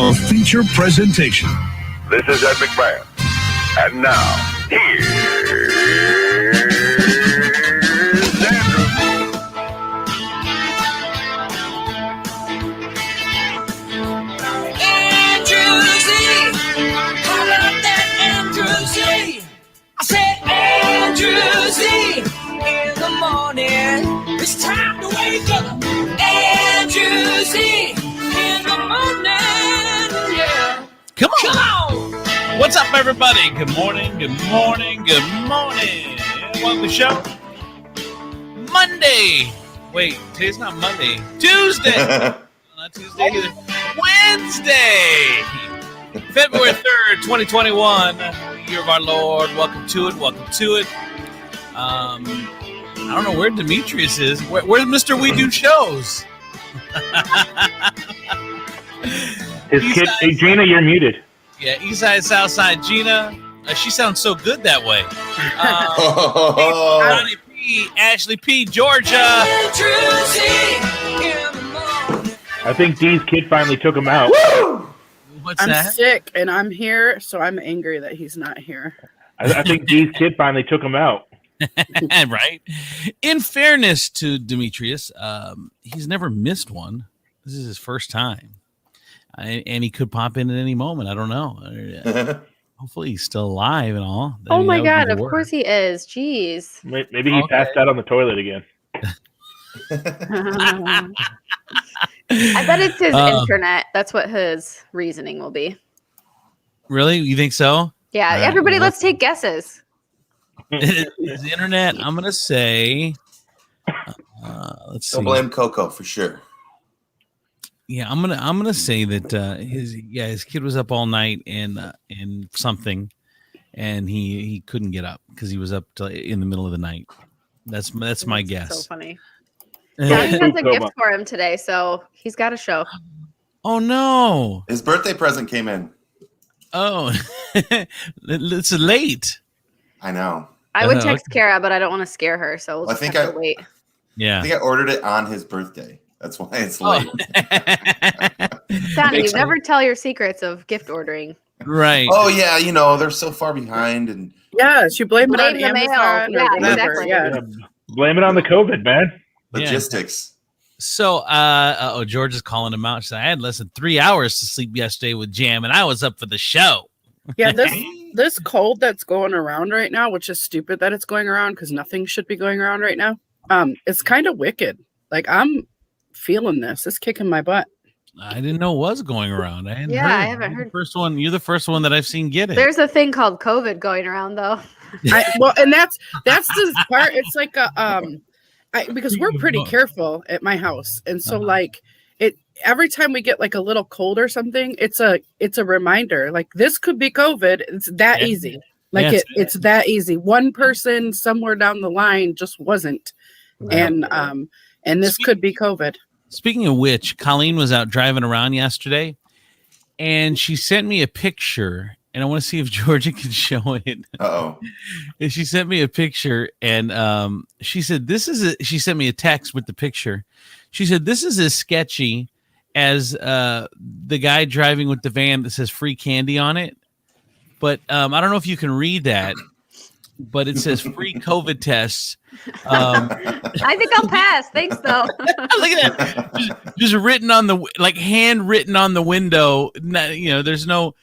our feature presentation. This is Ed McMahon. And now, here's Andrew. Andrew Z. Call up that Andrew Z. I said Andrew Z. In the morning, it's time to wake up. Andrew Z. In the morning, yeah. Come on. What's up, everybody? Good morning, good morning, good morning. Welcome to the show. Monday. Wait, today's not Monday. Tuesday. Not Tuesday either. Wednesday. February 3rd, 2021. Year of our Lord. Welcome to it. Welcome to it. I don't know where Demetrius is. Where's Mr. We Do Shows? His kid, hey, Gina, you're muted. Yeah, East Side, South Side, Gina. She sounds so good that way. Johnny P, Ashley P, Georgia. I think Dee's kid finally took him out. What's I'm that? sick and I'm here, so I'm angry that he's not here. I think Dee's kid finally took him out. Right. In fairness to Demetrius, he's never missed one. This is his first time. And he could pop in at any moment. I don't know. Hopefully he's still alive and all. Oh my God! Of course he is. Jeez. Maybe he passed out on the toilet again. I bet it's his internet. That's what his reasoning will be. Really? You think so? Yeah. Everybody, let's take guesses. His internet. I'm gonna say. Let's see. Don't blame Coco for sure. Yeah, I'm gonna say that his kid was up all night and something, and he couldn't get up because he was up in the middle of the night. That's my guess. So funny. Yeah, he has a gift for him today, so he's got a show. Oh no! His birthday present came in. Oh, it's late. I know. I would text Kara, but I don't want to scare her, so we'll just have to wait. Yeah, I think I ordered it on his birthday. That's why it's late. Donnie, you never tell your secrets of gift ordering. Right. Oh yeah, they're so far behind, and you blame it on the Amazon. mail. Yeah, whatever. exactly. Yeah. Blame it on the COVID, man. logistics. So, George is calling him out. She said, I had less than 3 hours to sleep yesterday with Jam, and I was up for the show. Yeah, this cold that's going around right now, which is stupid that it's going around because nothing should be going around right now. It's kind of wicked. Like I'm feeling this. It's kicking my butt. I didn't know it was going around. I haven't heard. You're the first one that I've seen get it. There's a thing called COVID going around, though. And that's the part. It's like because we're pretty careful at my house, and so every time we get like a little cold or something, it's a reminder. Like this could be COVID. It's that easy. Like it's that easy. One person somewhere down the line just wasn't, and this could be COVID. Speaking of which, Colleen was out driving around yesterday, and she sent me a picture, and I want to see if Georgia can show it. Uh-oh. And she sent me a picture, and she said, she sent me a text with the picture. She said, this is as sketchy as the guy driving with the van that says free candy on it. But I don't know if you can read that, but it says free COVID tests. I think I'll pass. Thanks, though. Look at that. Just written on handwritten on the window. There's no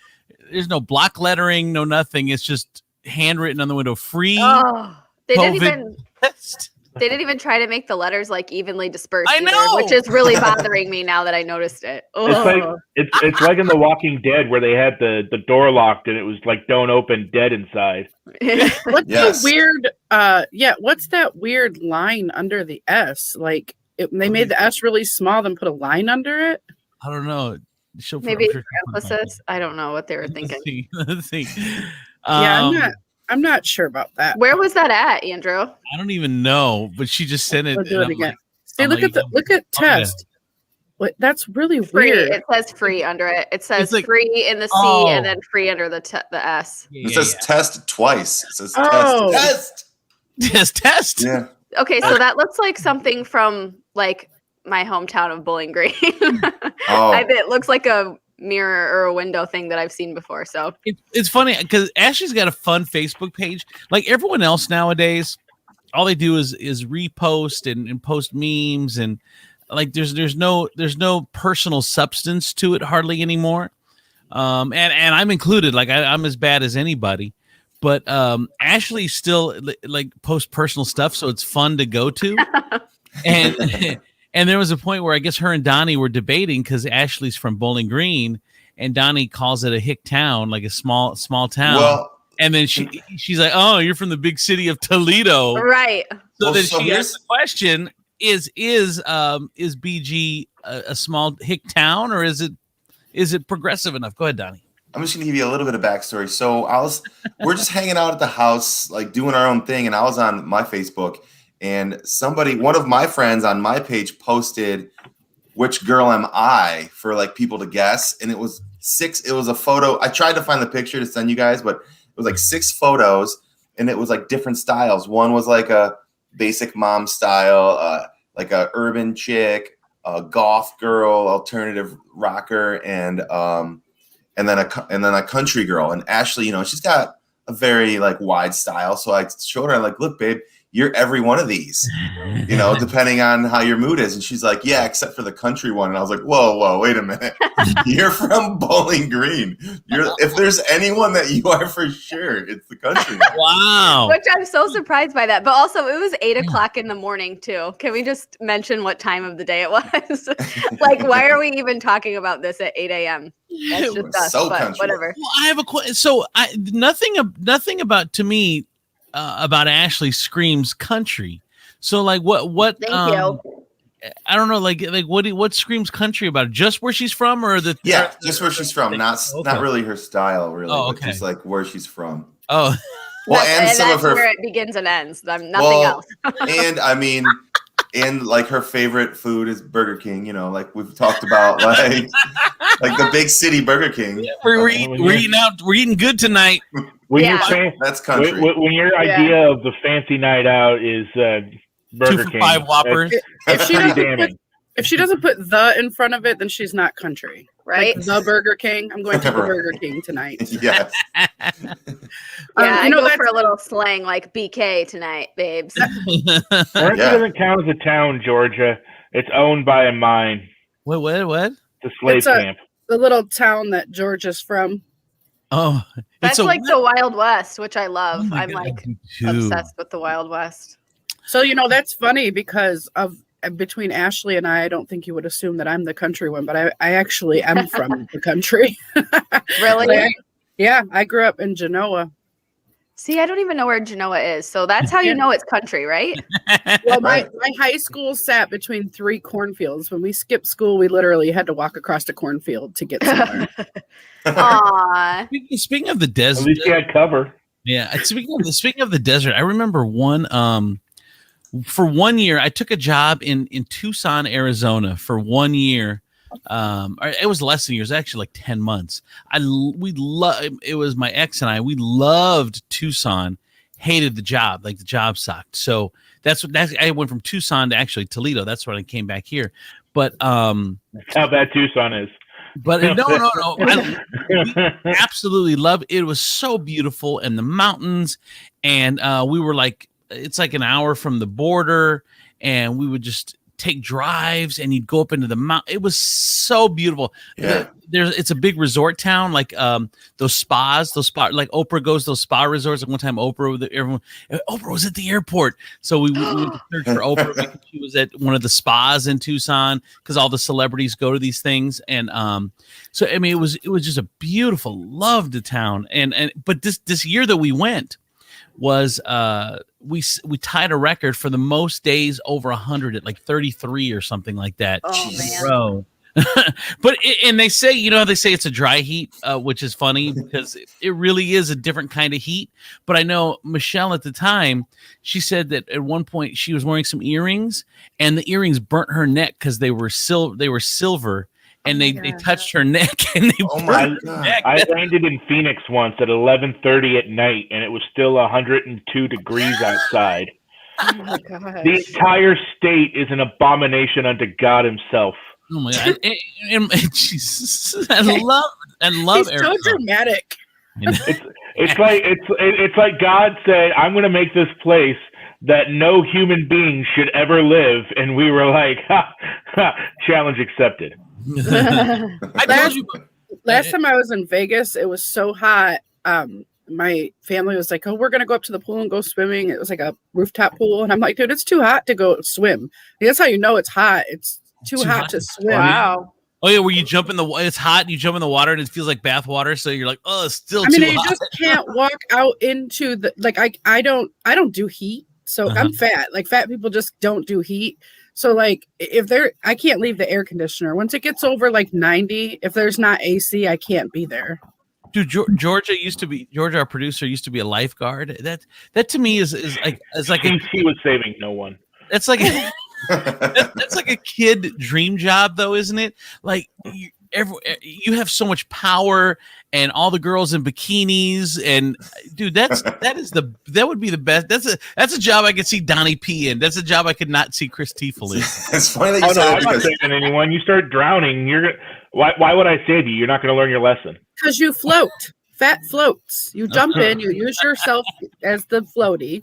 block lettering, no nothing. It's just handwritten on the window. Free they COVID didn't even test. They didn't even try to make the letters like evenly dispersed. I know, which is really bothering me now that I noticed it. It's like in The Walking Dead where they had the door locked and it was like don't open, dead inside. What's the weird? What's that weird line under the S? Like they made the S really small, then put a line under it. I don't know. Maybe emphasis. I don't know what they were thinking. Let's see. I'm not sure about that. Where was that at, Andrew? I don't even know, but she just sent it. We'll do it again. Look at test. Wait, that's really free. Weird. It says free under it. It says free in the C and then free under the S. It says test twice. It says test. Yes, test. Yeah. Okay, so that looks like something from like my hometown of Bowling Green. It looks like a mirror or a window thing that I've seen before. So It's funny because Ashley's got a fun Facebook page. Like everyone else nowadays, all they do is repost and post memes, and like there's no personal substance to it hardly anymore. And I'm included. Like I'm as bad as anybody. But Ashley still like posts personal stuff, so it's fun to go to. And there was a point where I guess her and Donnie were debating because Ashley's from Bowling Green, and Donnie calls it a hick town, like a small town. Well, and then she's like, "Oh, you're from the big city of Toledo, right?" So then she asked the question: Is BG a small hick town, or is it progressive enough? Go ahead, Donnie. I'm just gonna give you a little bit of backstory. So we're just hanging out at the house, like doing our own thing, and I was on my Facebook, and one of my friends on my page posted, "Which girl am I?" for like people to guess, and it was a photo. I tried to find the picture to send you guys, but it was like 6 photos, and it was like different styles. One was like a basic mom style, like a urban chick, a goth girl, alternative rocker, and then a country girl. And Ashley, she's got a very like wide style. So I showed her, like, look, babe, you're every one of these, depending on how your mood is. And she's like, yeah, except for the country one. And I was like, whoa, wait a minute. You're from Bowling Green. If there's anyone that you are for sure, it's the country one. Wow. Which I'm so surprised by that. But also it was 8 o'clock in the morning too. Can we just mention what time of the day it was? Like, why are we even talking about this at 8 a.m.? That's just us, So but country. whatever. Well, I have a question. So nothing about, to me, about Ashley screams country. So like what Thank you. I don't know, like what screams country about it? Just where she's from, or just where she's from, not really her style, really, but just like where she's from. Oh, well, and some of her where it begins and ends. Nothing else. And I mean, and like her favorite food is Burger King. Like we've talked about, like the big city Burger King. Yeah, we're eating out. We're eating good tonight. That's country. When your idea of the fancy night out is Burger 2 for King, $5 Whoppers. If she doesn't put the in front of it, then she's not country, right? Like the Burger King. I'm going to the Burger King tonight. Yes. I go for a little slang like BK tonight, babes. Orange doesn't count as a town, Georgia. It's owned by a mine. What? The slave camp. The little town that George is from. Oh, that's like the Wild West, which I love. Oh I'm like obsessed with the Wild West. So that's funny because between Ashley and I don't think you would assume that I'm the country one, but I actually am from the country. Really? I grew up in Genoa. See, I don't even know where Genoa is, so that's how you know it's country, right? Well, my high school sat between 3 cornfields. When we skipped school, we literally had to walk across a cornfield to get somewhere. Aww. Speaking of the desert, at least you had cover. Yeah. Speaking of the desert, I remember for 1 year, I took a job in Tucson, Arizona for 1 year. It was less than a year. It was actually like 10 months. It was my ex and we loved Tucson, hated the job. Like the job sucked. So I went from Tucson to actually Toledo. That's when I came back here. But, that's how bad Tucson is. But no. We absolutely loved it. It was so beautiful, and the mountains, and we were like, it's like an hour from the border, and we would just take drives, and you'd go up into the mountain. It was so beautiful. Yeah. It's a big resort town, like those spas, like Oprah goes to those spa resorts. Like one time Oprah was at the airport. So we went to search for Oprah because she was at one of the spas in Tucson, because all the celebrities go to these things. And so I mean, it was just a beautiful, loved the town. But this year that we went was we tied a record for the most days over 100 at like 33 or something like that. Oh man. Bro. But and they say it's a dry heat, which is funny because it really is a different kind of heat. But I know Michelle at the time, she said that at one point she was wearing some earrings, and the earrings burnt her neck because they were silver. And they touched her neck, and they burned her neck. I landed in Phoenix once at 11:30 at night, and it was still 102 degrees outside. Oh my God. The entire state is an abomination unto God himself. Oh my god! And Jesus, I love He's so Arizona. dramatic. It's like God said, "I'm going to make this place that no human being should ever live," and we were like, "Challenge accepted." I told you. Last time I was in Vegas, it was so hot. My family was like, "Oh, we're gonna go up to the pool and go swimming." It was like a rooftop pool, and I'm like, "Dude, it's too hot to go swim." That's how you know it's hot. It's too hot to swim. Wow. Oh yeah, where you jump in the it's hot, you jump in the water and it feels like bath water, so you're like, oh, it's still too you hot. just can't walk out into the I don't do heat, so I'm fat. Like fat people just don't do heat. So like I can't leave the air conditioner. Once it gets over like 90, if there's not AC, I can't be there. Dude, Georgia, our producer, used to be a lifeguard. That to me is like he was saving no one. That's like that's like a kid dream job, though, isn't it? Like you have so much power, and all the girls in bikinis, and dude, that would be the best. That's a job I could see Donnie P in. That's a job I could not see Chris Tiefel in. It's funny that you said I'm not saving anyone. You start drowning, why would I save you? You're not going to learn your lesson. Because you float. Fat floats. You jump in, you use yourself as the floaty.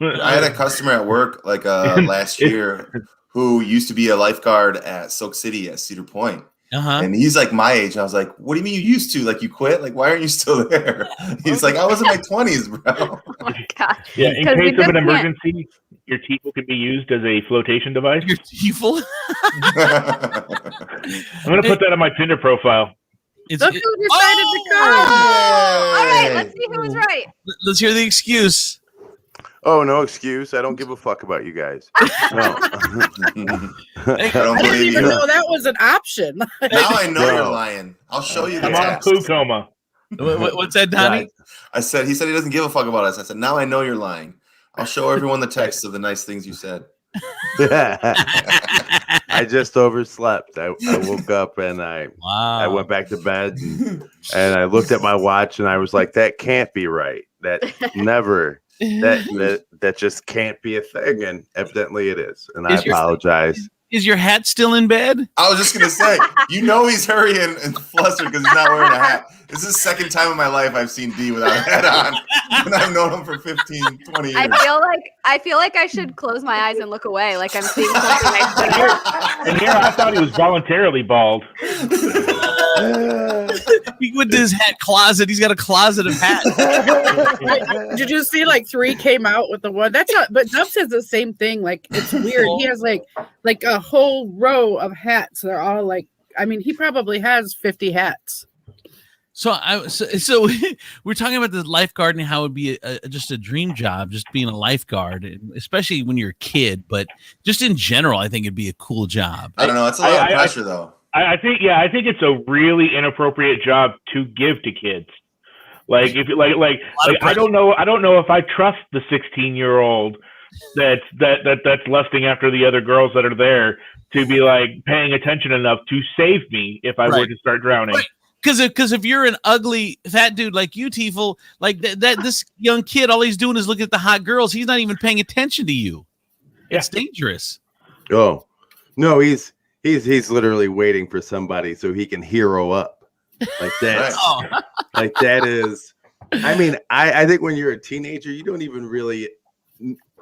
I had a customer at work like last year who used to be a lifeguard at Silk City at Cedar Point. And he's like my age. And I was like, what do you mean you used to? Like, you quit? Like, why aren't you still there? He's like, I was in my 2020s, bro. Oh my God. Yeah, in case of an emergency, your Tiefel could be used as a flotation device. Your Tiefel? I'm going to put that on my Tinder profile. Look who decided to come. All right, let's see who was right. Let's hear the excuse. Oh, no excuse. I don't give a fuck about you guys. No. I don't I didn't believe even you. know that was an option. Now I know you're lying. I'll show you the I'm on text. poo coma. What's that, Donnie? He said he doesn't give a fuck about us. I said, now I know you're lying. I'll show everyone the text of the nice things you said. I just overslept. I woke up and I went back to bed and I looked at my watch and I was like, that can't be right. That never. That just can't be a thing, and evidently it is. And I apologize. Is your hat still in bed? I was just gonna say, he's hurrying and flustered because he's not wearing a hat. This is the second time in my life I've seen D without a hat on, and I've known him for 15, 20 years. I feel like I should close my eyes and look away, like I'm seeing something next to me. And here I thought he was voluntarily bald. He went to his hat closet. He's got a closet of hats. Did you see like 3 came out with the one? That's not, but Duff says the same thing. Like, it's weird. He has like a whole row of hats. They're all like, I mean, he probably has 50 hats. So we're talking about the lifeguard and how it would be just a dream job, just being a lifeguard, especially when you're a kid. But just in general, I think it'd be a cool job. I don't know. It's a lot of pressure, though. I think it's a really inappropriate job to give to kids. Like if I don't know if I trust the 16-year-old that's lusting after the other girls that are there to be like paying attention enough to save me if I were to start drowning. Right. Because if you're an ugly fat dude like you, Tiefel, like that this young kid, all he's doing is looking at the hot girls. He's not even paying attention to you. Yeah. It's dangerous. Oh no, he's literally waiting for somebody so he can hero up. Like that. Like that is. I mean, I think when you're a teenager, you don't even really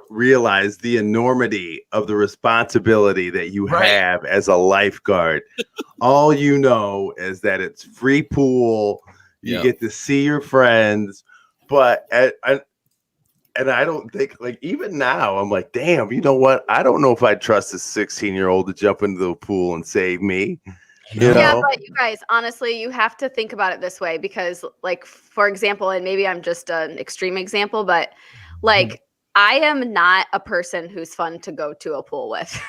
realize the enormity of the responsibility that you have as a lifeguard. All you know is that it's free pool. You get to see your friends, but I don't think, like, even now I'm like, damn, you know what? I don't know if I'd trust a 16-year-old to jump into the pool and save me. You know? But you guys, honestly, you have to think about it this way because, like, for example, and maybe I'm just an extreme example, but like, I am not a person who's fun to go to a pool with,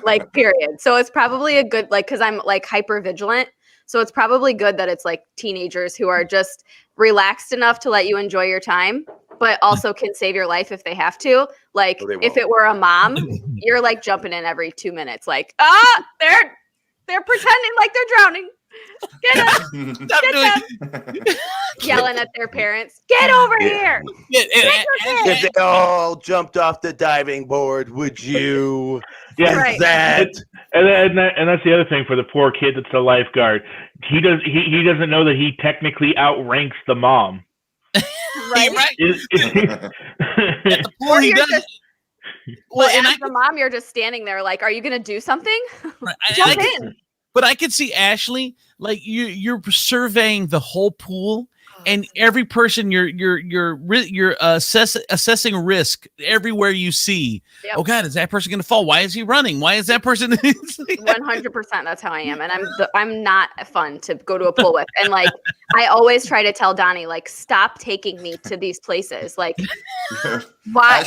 like, period. So it's probably a good, like, because I'm like hyper vigilant. So it's probably good that it's like teenagers who are just relaxed enough to let you enjoy your time, but also can save your life if they have to. Like, if it were a mom, you're like jumping in every 2 minutes, like, they're pretending like they're drowning. Get up. Stop doing Yelling at their parents. Get over here. it. If they all jumped off the diving board, would you? Yeah, Right. That and that's the other thing for the poor kid that's a lifeguard. He doesn't know that he technically outranks the mom. Right. At the pool, Or he you're does. just, Well, and as the mom, you're just standing there like, are you going to do something? Jump in. But I could see Ashley, like you're surveying the whole pool, and every person you're assessing risk everywhere you see. Yep. Oh God, is that person going to fall? Why is he running? Why is that person? 100%. That's how I am. And I'm not fun to go to a pool with. And like, I always try to tell Donnie, like, stop taking me to these places. Like, why?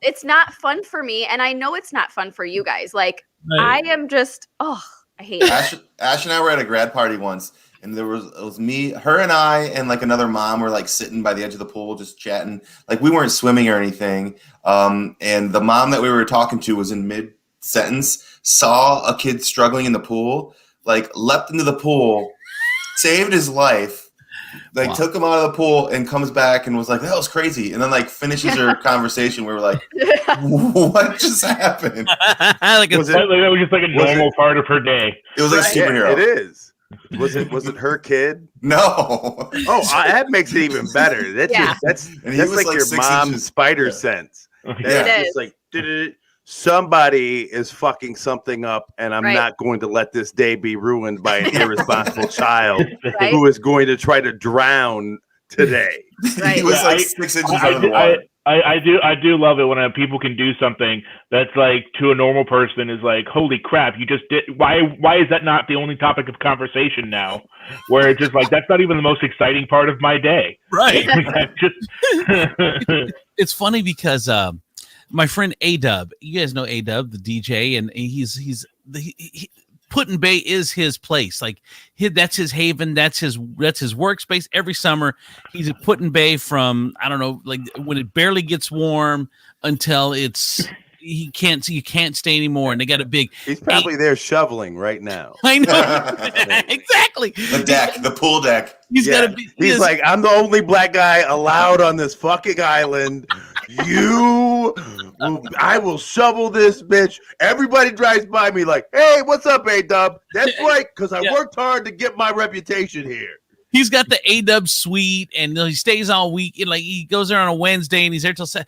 It's not fun for me. And I know it's not fun for you guys. Like, Right. I am just, I hate it. Ash and I were at a grad party once, and it was me, her, and I, and like another mom were like sitting by the edge of the pool just chatting. Like we weren't swimming or anything. And the mom that we were talking to was in mid sentence, saw a kid struggling in the pool, like leapt into the pool, saved his life, like took him out of the pool, and comes back and was like, "That was crazy." And then like finishes her conversation. We were like, "What just happened?" Like that was just like a normal part of her day. It was like a superhero. it is. Was it her kid? No. Oh, that makes it even better. That's that's like your 6 mom's inches. spider sense. Yeah. It It's like somebody is fucking something up, and I'm not going to let this day be ruined by an irresponsible child who is going to try to drown today. Right. He was like 6 inches under the water. I do love it when people can do something that's like to a normal person is like, holy crap, you just did. Why is that not the only topic of conversation now? Where it's just like, that's not even the most exciting part of my day. Right. Just It's funny because my friend A-Dub, you guys know A-Dub, the DJ, and he's Putin Bay is his place. Like that's his haven. That's his workspace. Every summer he's at Putin Bay from, I don't know, like when it barely gets warm until you can't stay anymore. And they got a big. He's probably there shoveling right now. I know. Exactly. The pool deck. He's got a big. He's like, I'm the only black guy allowed on this fucking island. I will shovel this bitch. Everybody drives by me like, hey, what's up, A-Dub? That's right, because I worked hard to get my reputation here. He's got the A-Dub suite, and he stays all week. And like he goes there on a Wednesday, and he's there till so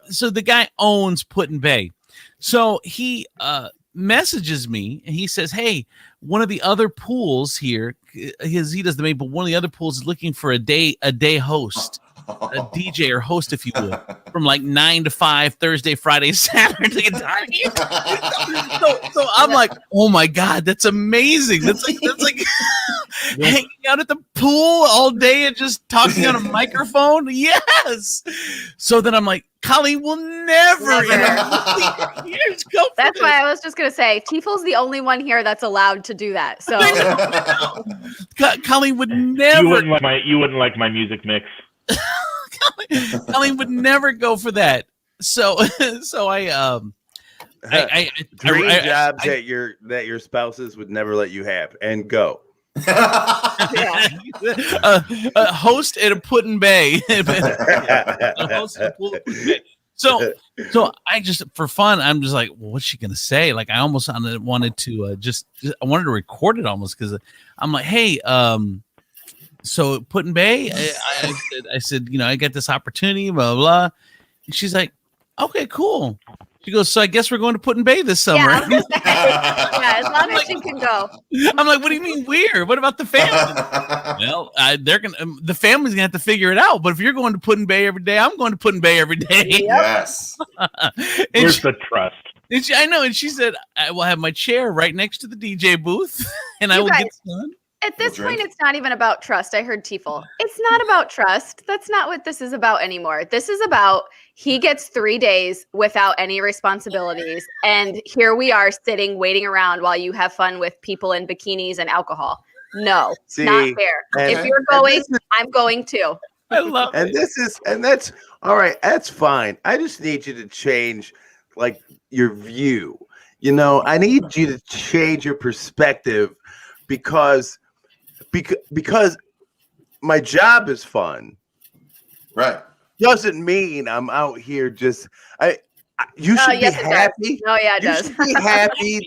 the guy owns Putin Bay. So he messages me, and he says, "Hey, one of the other pools here, he does the main, but one of the other pools is looking for a day host." A DJ or host, if you will, from like 9 to 5, Thursday, Friday, Saturday. So I'm like, oh my God, that's amazing. That's like hanging out at the pool all day and just talking on a microphone. Yes. So then I'm like, Colleen will never. That's why I was just going to say, Tiefl's the only one here that's allowed to do that. So Colleen would never. You wouldn't like my music mix. Colleen would never go for that. So I dream jobs that your spouses would never let you have, and go. Host at a Putin Bay. So I just, for fun, I'm just like, well, what's she gonna say? Like I almost wanted to I wanted to record it almost because I'm like, hey, so Putin Bay, I said, I got this opportunity, blah, blah, blah. And she's like, okay, cool. She goes, so I guess we're going to Putin Bay this summer. Yeah, as long as she can go. I'm like, what do you mean weird? What about the family? Well, the family's gonna have to figure it out. But if you're going to Putin Bay every day, I'm going to Putin Bay every day. Yes. Where's the trust? And I know. And she said, I will have my chair right next to the DJ booth, and I will get sun. At this point, it's not even about trust. I heard Tiefel. It's not about trust. That's not what this is about anymore. This is about he gets 3 days without any responsibilities. And here we are sitting, waiting around while you have fun with people in bikinis and alcohol. No, not fair. If you're going, I'm going too. I love it. And that's all right. That's fine. I just need you to change like your view. I need you to change your perspective because because my job is fun. Right. Doesn't mean I'm out here just you should be happy. Oh yeah, it You does. should be happy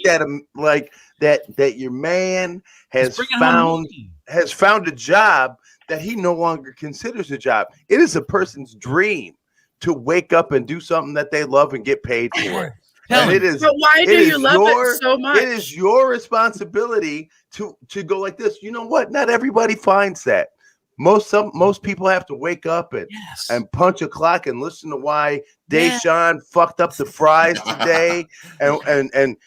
that that your man has found a job that he no longer considers a job. It is a person's dream to wake up and do something that they love and get paid for it. And it is. But why do you love it so much? It is your responsibility to go like this. You know what? Not everybody finds that. Most people have to wake up and punch a clock and listen to why Deshaun fucked up the fries today, and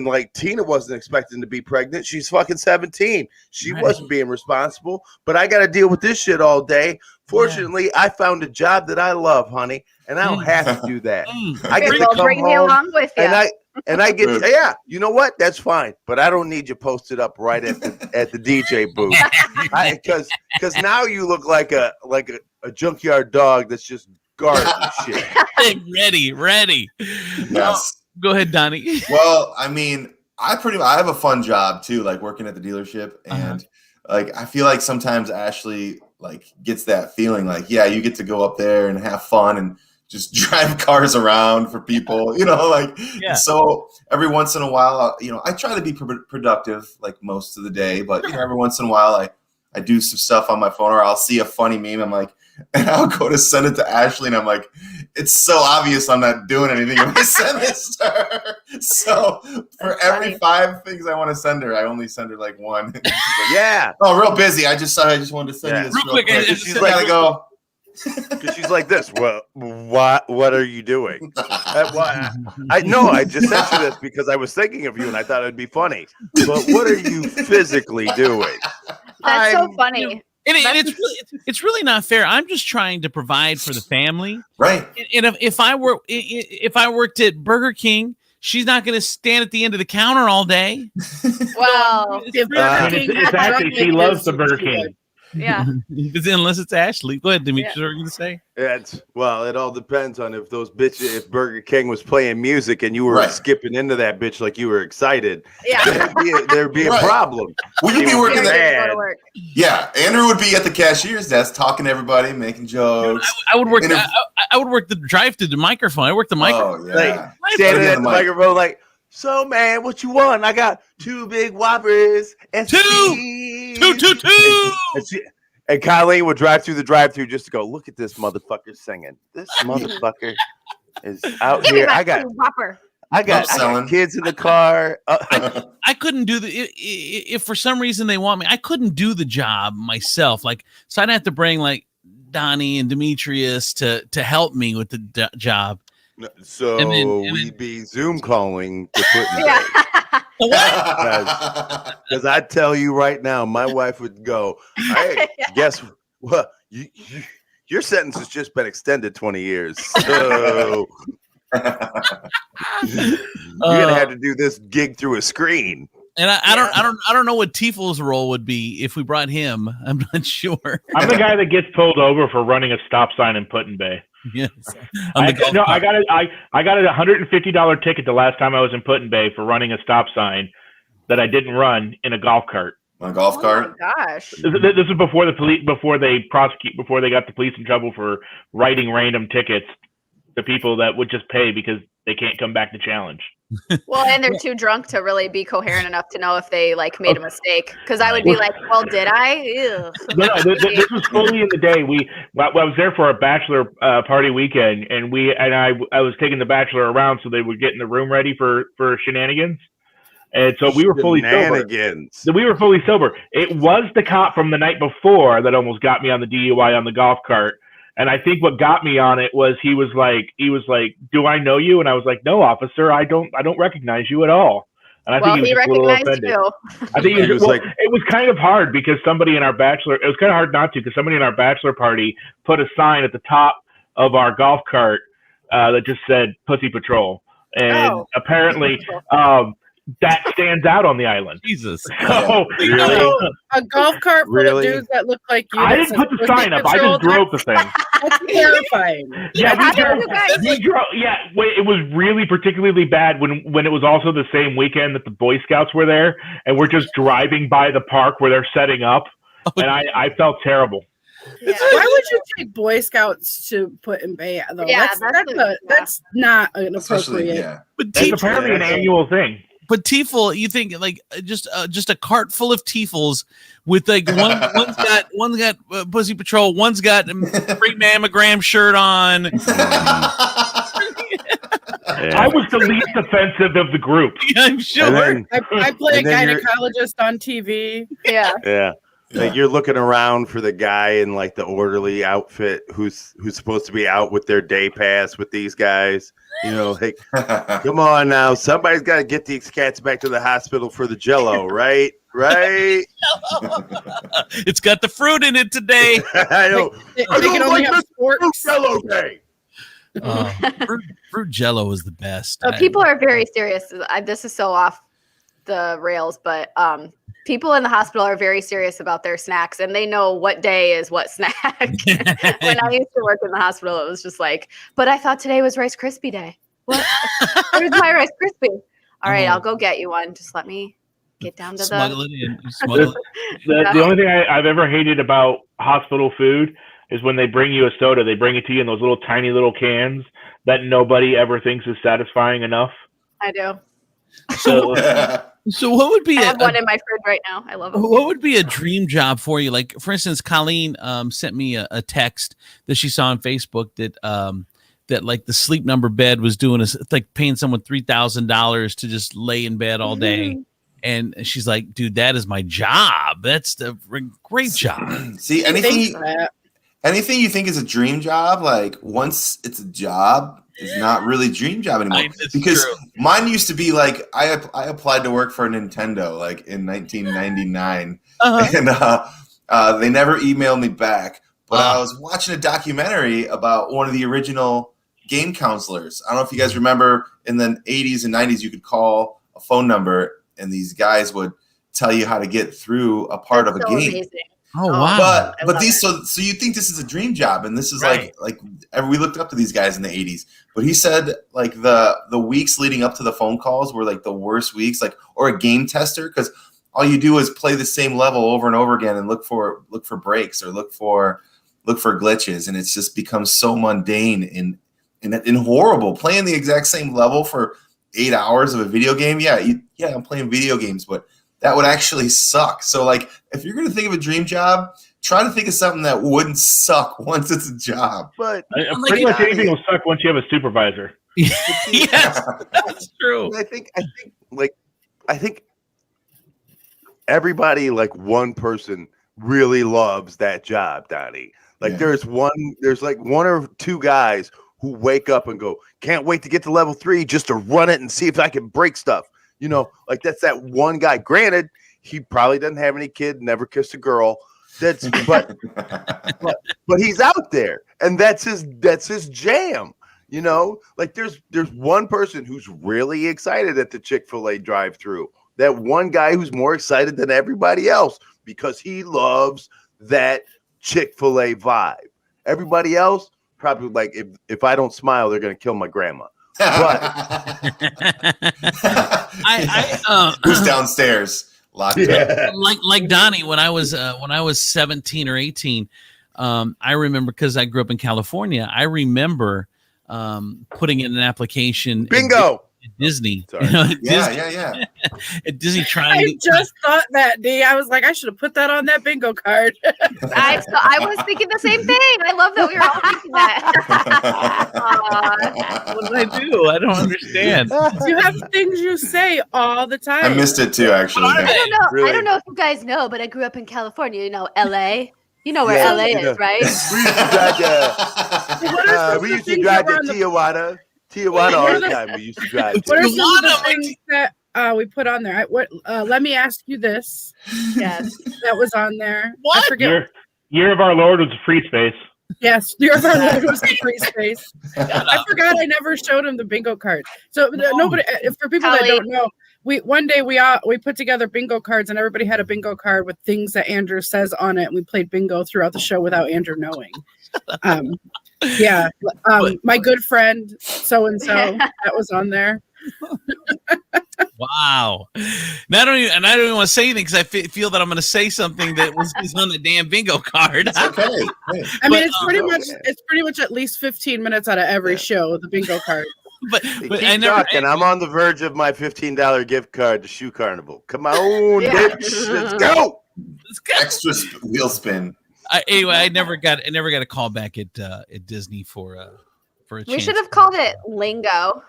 like Tina wasn't expecting to be pregnant. She's fucking 17. She wasn't being responsible, but I got to deal with this shit all day. Fortunately, I found a job that I love, honey, and I don't have to do that. I get to come bring me home along with you. and I get you know what? That's fine, but I don't need you posted up right at the DJ booth, because now you look like a junkyard dog that's just guarding shit. Ready. Yes. Go ahead, Donnie. Well, I mean, I have a fun job too, like working at the dealership, and like I feel like sometimes Ashley like gets that feeling like, yeah, you get to go up there and have fun and just drive cars around for people, so every once in a while, I try to be productive like most of the day, but every once in a while I do some stuff on my phone, or I'll see a funny meme. I'm like, and I'll go to send it to Ashley, and I'm like, it's so obvious I'm not doing anything if I send this to her. So for every 5 things I want to send her, I only send her like one. Like, yeah. Oh, real busy. I just wanted to send you this real quick. She's like, gotta go. Because she's like this. Well, what are you doing? I just sent you this because I was thinking of you and I thought it'd be funny. But what are you physically doing? That's so funny. It's really not fair. I'm just trying to provide for the family, right? And if I worked at Burger King, she's not going to stand at the end of the counter all day. Well, it's actually she loves the Burger King. Yeah. Unless it's Ashley. Go ahead, Demetrius. What are you going to say? It all depends on if those bitches, if Burger King was playing music and you were skipping into that bitch like you were excited. Yeah. There'd be a problem. Would you be working there? Yeah. Andrew would be at the cashier's desk talking to everybody, making jokes. I would work. I would work the drive through the microphone. I worked the microphone. Oh, yeah. Standing at the microphone like, so man, what you want? I got 2 big Whoppers and two. And Colleen would drive through the drive-through just to go, look at this motherfucker singing. This motherfucker is out here. I got kids in the car. I couldn't do if for some reason they want me, I couldn't do the job myself. Like, so I'd have to bring like Donnie and Demetrius to help me with the job. So we'd be Zoom calling to Putin Bay. Because I tell you right now, my wife would go, hey, guess what? Your sentence has just been extended 20 years. So you're gonna have to do this gig through a screen. And I don't know what Tiefel's role would be if we brought him. I'm not sure. I'm the guy that gets pulled over for running a stop sign in Putin Bay. Yes. I got a $150 ticket the last time I was in Putin Bay for running a stop sign that I didn't run in a golf cart. On a golf cart? Oh my gosh. This is before the police, before they got the police in trouble for writing random tickets to people that would just pay because they can't come back to challenge. Well, and they're too drunk to really be coherent enough to know if they like made a mistake. Because I would be like, "Well, did I?" Ew. No, this was fully in the day. I was there for a bachelor party weekend, and I was taking the bachelor around so they would get in the room ready for shenanigans. And so we were fully sober. We were fully sober. It was the cop from the night before that almost got me on the DUI on the golf cart. And I think what got me on it was he was like, "Do I know you?" And I was like, "No, officer, I don't recognize you at all." And I think he was a little offended. I think it was kind of hard because somebody in our bachelor, it was kind of hard not to, because somebody in our bachelor party put a sign at the top of our golf cart that just said "Pussy Patrol," and apparently that stands out on the island. Jesus. So, really? A golf cart full of dudes that look like you. I didn't put the sign up. I just drove the thing. That's terrifying. Yeah, How did you guys? it was really particularly bad when it was also the same weekend that the Boy Scouts were there, and we're just driving by the park where they're setting up, and I felt terrible. Yeah. Why would you take Boy Scouts to Putin Bay though? Yeah, that's not an Especially, appropriate. yeah. But It's apparently an annual thing. But Tiefel, you think like just a cart full of Tiefels with like one's got Pussy Patrol, one's got a great mammogram shirt on. I was the least offensive of the group. Yeah, I'm sure. I play a gynecologist on TV. Yeah. Yeah. Like you're looking around for the guy in like the orderly outfit who's supposed to be out with their day pass with these guys. You know, like, come on now, somebody's got to get these cats back to the hospital for the Jello, right? Right? It's got the fruit in it today. I know. They can only have sports. Jello day. Fruit Jello is the best. People are very serious. This is so off the rails, but people in the hospital are very serious about their snacks, and they know what day is what snack. When I used to work in the hospital, it was just like, but I thought today was Rice Krispie Day. What? Where's my Rice Krispie? All right, I'll go get you one. Just let me get down to smuggle it in. Smuggle it. The only thing I've ever hated about hospital food is when they bring you a soda, they bring it to you in those little tiny little cans that nobody ever thinks is satisfying enough. I do. So what would be I have one in my fridge right now. I love it. What would be a dream job for you? Like, for instance, Colleen sent me a text that she saw on Facebook that like the Sleep Number bed was doing like paying someone $3,000 to just lay in bed all day. And she's like, dude, that is my job. That's the great job. See, anything you think is a dream job, like once it's a job, it's not really dream job anymore. Because mine used to be like I applied to work for Nintendo like in 1999, and they never emailed me back. But I was watching a documentary about one of the original game counselors. I don't know if you guys remember in the 80s and 90s, you could call a phone number and these guys would tell you how to get through a part of a game. Amazing. Oh wow! But these so you think this is a dream job, and this is like we looked up to these guys in the 80s. But he said like the weeks leading up to the phone calls were like the worst weeks, like or a game tester, because all you do is play the same level over and over again and look for breaks or look for glitches, and it's just becomes so mundane and horrible. Playing the exact same level for 8 hours of a video game, I'm playing video games, but that would actually suck. So, like, if you're going to think of a dream job, try to think of something that wouldn't suck once it's a job. But pretty much anything will suck once you have a supervisor. Yes, that's true. I think everybody, like one person, really loves that job, Donnie. Like, there's like one or two guys who wake up and go, can't wait to get to level 3 just to run it and see if I can break stuff. You know, like that's that one guy. Granted, he probably doesn't have any kid, never kissed a girl. But he's out there, and that's his jam. You know, like there's one person who's really excited at the Chick-fil-A drive-through. That one guy who's more excited than everybody else because he loves that Chick-fil-A vibe. Everybody else probably like if I don't smile, they're gonna kill my grandma. But who's downstairs locked up? Like Donnie, when I was 17 or 18, I remember because I grew up in California. I remember putting in an application. Bingo. At Disney. Sorry. You know, Yeah. At Disney trying. I just thought that, D. I was like, I should have put that on that bingo card. I was thinking the same thing. I love that we were all thinking that. What did I do? I don't understand. You have things you say all the time. I missed it too, actually. I don't know. Really? I don't know if you guys know, but I grew up in California. You know, LA. You know where LA is, right? We used to drive to Tijuana. Tijuana all the time. We used to drive. What are some of the things that we put on there? Let me ask you this. Yes, that was on there. What? I forget. Year of Our Lord was a free space. Yes, Year of Our Lord was a free space. I forgot I never showed him the bingo card. So nobody, for people that don't know, one day we put together bingo cards, and everybody had a bingo card with things that Andrew says on it. And we played bingo throughout the show without Andrew knowing. My good friend so and so that was on there. Wow. Now I don't even want to say anything because I feel that I'm going to say something that is on the damn bingo card. It's okay. I mean, it's pretty much at least 15 minutes out of every show, the bingo card. But I'm on the verge of my $15 gift card to Shoe Carnival. Come on, bitch. Let's go. Extra wheel spin. I never got a call back at Disney for a chance. We should have called it Lingo.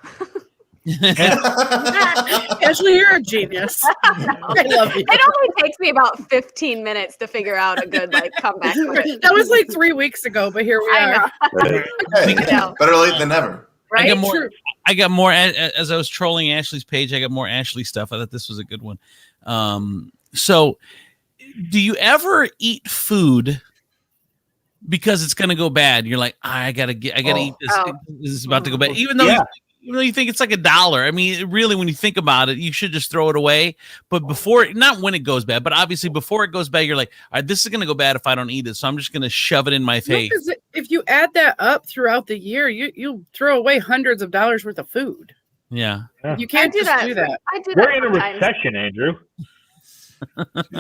Ashley, you're a genius. I love you. It only takes me about 15 minutes to figure out a good comeback. That was like 3 weeks ago, but here we are. Hey, better late than never. Right? I got more as I was trolling Ashley's page. I got more Ashley stuff. I thought this was a good one. So, do you ever eat food because it's going to go bad? You're like, I gotta eat this. This is about to go bad, even though you think it's like $1. I mean, really, when you think about it, you should just throw it away. But not when it goes bad, but obviously before it goes bad, you're like, all right, this is going to go bad if I don't eat it. So I'm just going to shove it in my face. No, if you add that up throughout the year, you'll throw away hundreds of dollars worth of food. Yeah. You can't do that. I do that. We're in a recession, Andrew.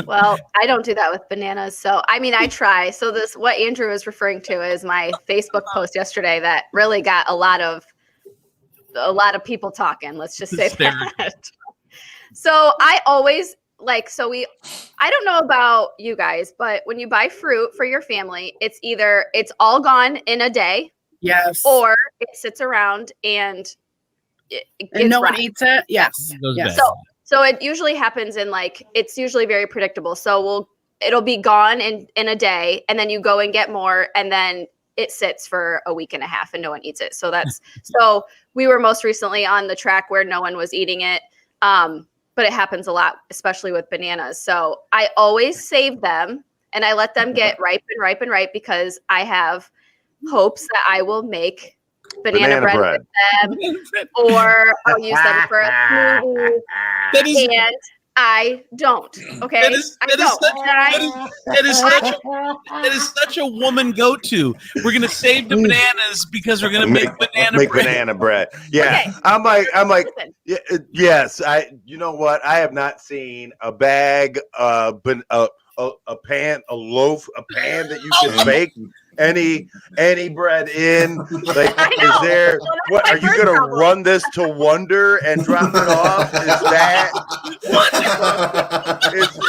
Well, I don't do that with bananas. So, I mean, I try. So what Andrew is referring to is my Facebook post yesterday that really got a lot of people talking. Let's just say that. So I always I don't know about you guys, but when you buy fruit for your family, it's all gone in a day. Yes. Or it sits around and no one eats it. Yes. Yes. So it usually happens in it's usually very predictable. So it'll be gone in a day, and then you go and get more, and then it sits for a week and a half and no one eats it. So so we were most recently on the track where no one was eating it. But it happens a lot, especially with bananas. So I always save them and I let them get ripe and ripe and ripe because I have hopes that I will make banana bread with them, or I'll use them for a smoothie. And I don't. Okay, that is such a woman go-to. We're gonna save the bananas because we're gonna make banana bread. Yeah, okay. I'm like, yes. You know what? I have not seen a bag, a pan, a loaf, a pan that you can bake any bread in. Like, is there? What are you gonna run this to Wonder and drop it off? Is that what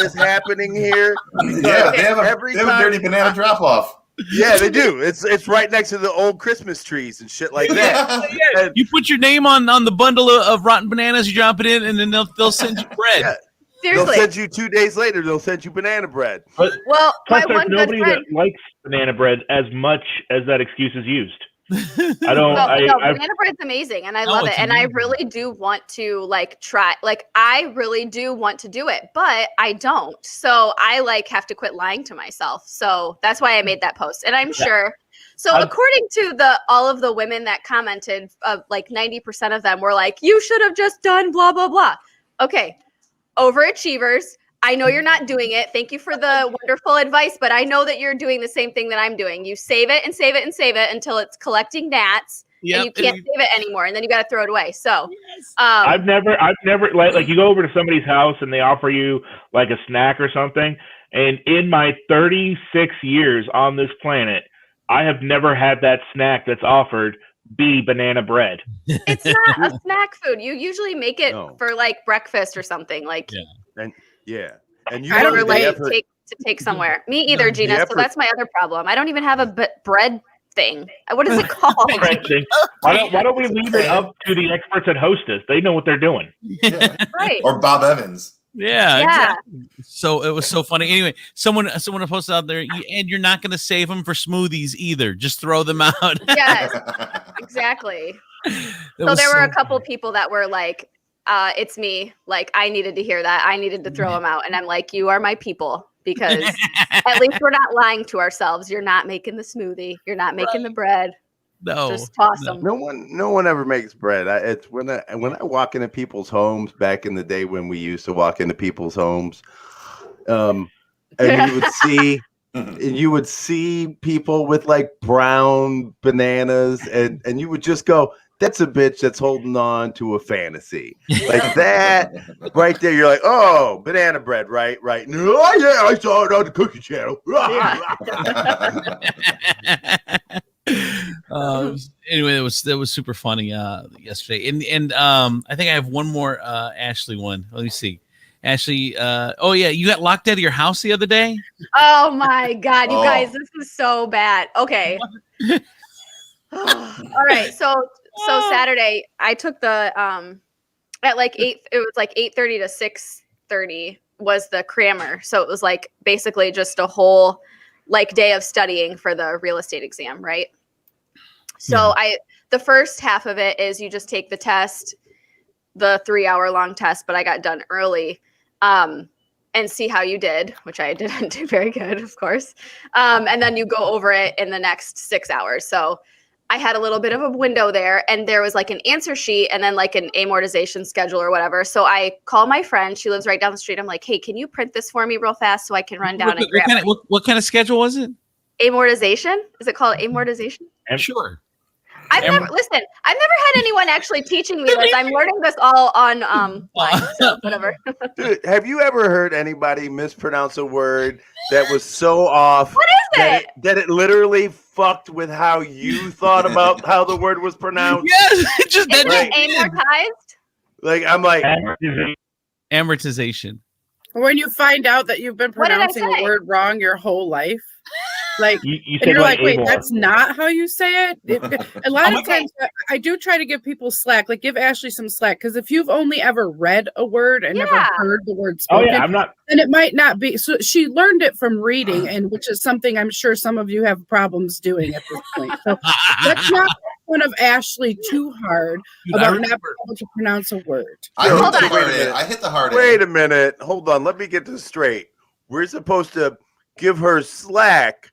is happening here? Yeah, they have a dirty banana drop off. Yeah, they do. It's right next to the old Christmas trees and shit like that. Yeah. You put your name on the bundle of rotten bananas, you drop it in, and then they'll send you bread. Yeah. Seriously. They'll send you 2 days later. They'll send you banana bread. But well, plus, there's nobody that likes banana bread as much as that excuse is used. I don't. Banana bread's amazing, and I love it. And amazing. I really do want to try. I really do want to do it, but I don't. So I have to quit lying to myself. So that's why I made that post. And I'm sure. So according to all of the women that commented, 90% of them were like, "You should have just done blah blah blah." Okay. Overachievers. I know you're not doing it. Thank you for the wonderful advice, but I know that you're doing the same thing that I'm doing. You save it and save it and save it until it's collecting gnats, and you can't save it anymore, and then you got to throw it away. So, I've never like you go over to somebody's house and they offer you like a snack or something, and in my 36 years on this planet, I have never had that snack that's offered be banana bread. It's not a snack food. You usually make it for breakfast or something and you I don't relate to take somewhere. Me either, Gina. So that's my other problem. I don't even have a bread thing. What is it called? Bread thing. Why don't we leave it up to the experts at Hostess? They know what they're doing. Yeah. Right. Or Bob Evans. Yeah. Exactly. So it was so funny. Anyway, someone posted out there, and you're not going to save them for smoothies either. Just throw them out. Yes, exactly. So there were a couple people that were like, it's me. I needed to hear that. I needed to throw them out. And I'm like, you are my people, because at least we're not lying to ourselves. You're not making the smoothie. You're not making the bread. No, Just toss them. No one ever makes bread. It's when I walk into people's homes back in the day when we used to walk into people's homes, and you would see people with like brown bananas, and you would just go, "That's a bitch that's holding on to a fantasy." Like that right there. You're like, "Oh, banana bread, right? No, yeah, I saw it on the Cookie Channel." Anyway, that was super funny yesterday, and I think I have one more Ashley one. Let me see, Ashley. Oh yeah, you got locked out of your house the other day. Oh my God, you guys, this is so bad. Okay. All right, so Saturday I took the at like 8. It was like 8:30 to 6:30 was the crammer, so it was like basically just a whole like day of studying for the real estate exam, right? So the first half of it is you just take the test, the 3-hour long test, but I got done early, and see how you did, which I didn't do very good, of course. And then you go over it in the next 6 hours. So I had a little bit of a window there, and there was like an answer sheet and then like an amortization schedule or whatever. So I call my friend. She lives right down the street. I'm like, hey, can you print this for me real fast so I can run down and grab it? What kind of schedule was it? Amortization? Is it called amortization? Sure. I've never had anyone actually teaching me this. I'm learning this all on line, so whatever. Dude, have you ever heard anybody mispronounce a word that was so off? What is it? That it literally fucked with how you thought about how the word was pronounced? Yes, Is it amortized? Like I'm like amortization. When you find out that you've been pronouncing a word wrong your whole life, like and you're like, wait, that's not how you say it. A lot of times, I do try to give people slack, like give Ashley some slack, because if you've only ever read a word and never heard the word spoken, then it might not be. So she learned it from reading, and which is something I'm sure some of you have problems doing at this point. So let's not make fun of Ashley too hard about not being able to pronounce a word. I hit the hard end. Wait a minute. Hold on. Let me get this straight. We're supposed to give her slack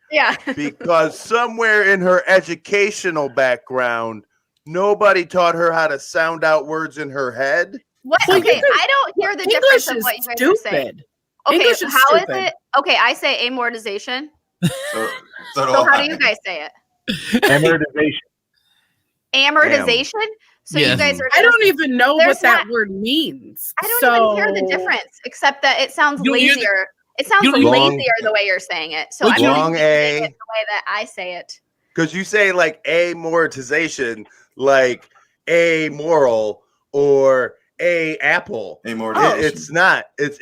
because somewhere in her educational background, nobody taught her how to sound out words in her head. What? Okay, I don't hear the difference of what you guys are saying. Okay, so how is it? Okay, I say amortization. So how do you guys say it? Amortization. Amortization? So you guys are. I don't even know what that word means. I don't even hear the difference, except that it sounds lazier. It sounds lazier the way you're saying it. So I'm long saying it the way that I say it. Because you say like amortization, like amoral or a apple. Amortization. It's not. It's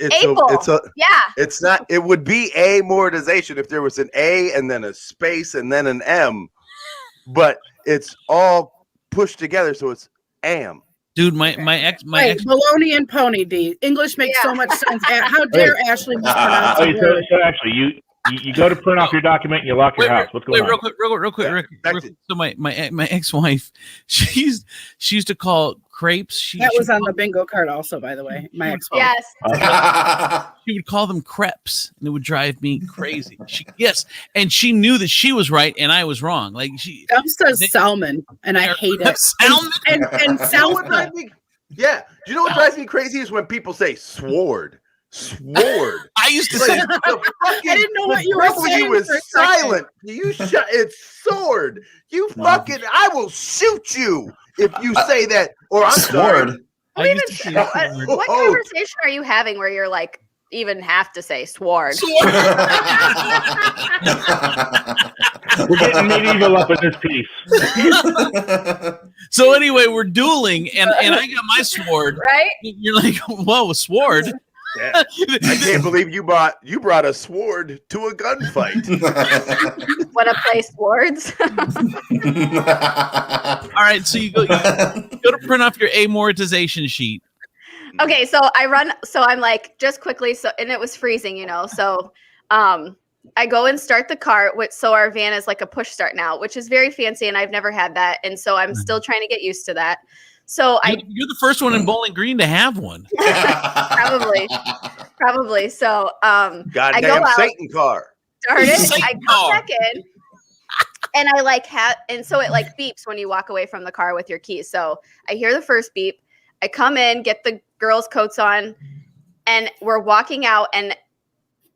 not. It would be amortization if there was an A and then a space and then an M, but it's all pushed together, so it's am. Dude, my ex baloney and pony D. English makes so much sense. How dare Ashley mispronounce the word? So actually, you go to print off your document and you lock your house. What's going on? Real quick. So my ex-wife, she used to call crepes. That was on the bingo card also, by the way. My ex-wife. Yes. She would call them crepes, and it would drive me crazy. And she knew that she was right and I was wrong. Like Dub says salmon, and I hate it. Salmon and salmon. Yeah. Do you know what drives me crazy is when people say sword. Sword. I used to say. I didn't know what you were saying. You was silent. You shut. It's sword. You fucking. I will shoot you if you say that. Or I'm sorry. What conversation are you having where you're like even have to say sword? We're getting medieval up in this piece. So anyway, we're dueling, and I got my sword. Right? You're like, whoa, a sword. Yeah. I can't believe you brought a sword to a gunfight. Want to play swords? All right, so you go to print off your amortization sheet. Okay, so I'm like, just quickly, and it was freezing, so I go and start the car, so our van is like a push start now, which is very fancy, and I've never had that, and so I'm still trying to get used to that. So you're the first one in Bowling Green to have one. Probably. So goddamn I go out, Satan car. start it. I come back in. And I like and so it like beeps when you walk away from the car with your keys. So I hear the first beep. I come in, get the girls' coats on, and we're walking out. And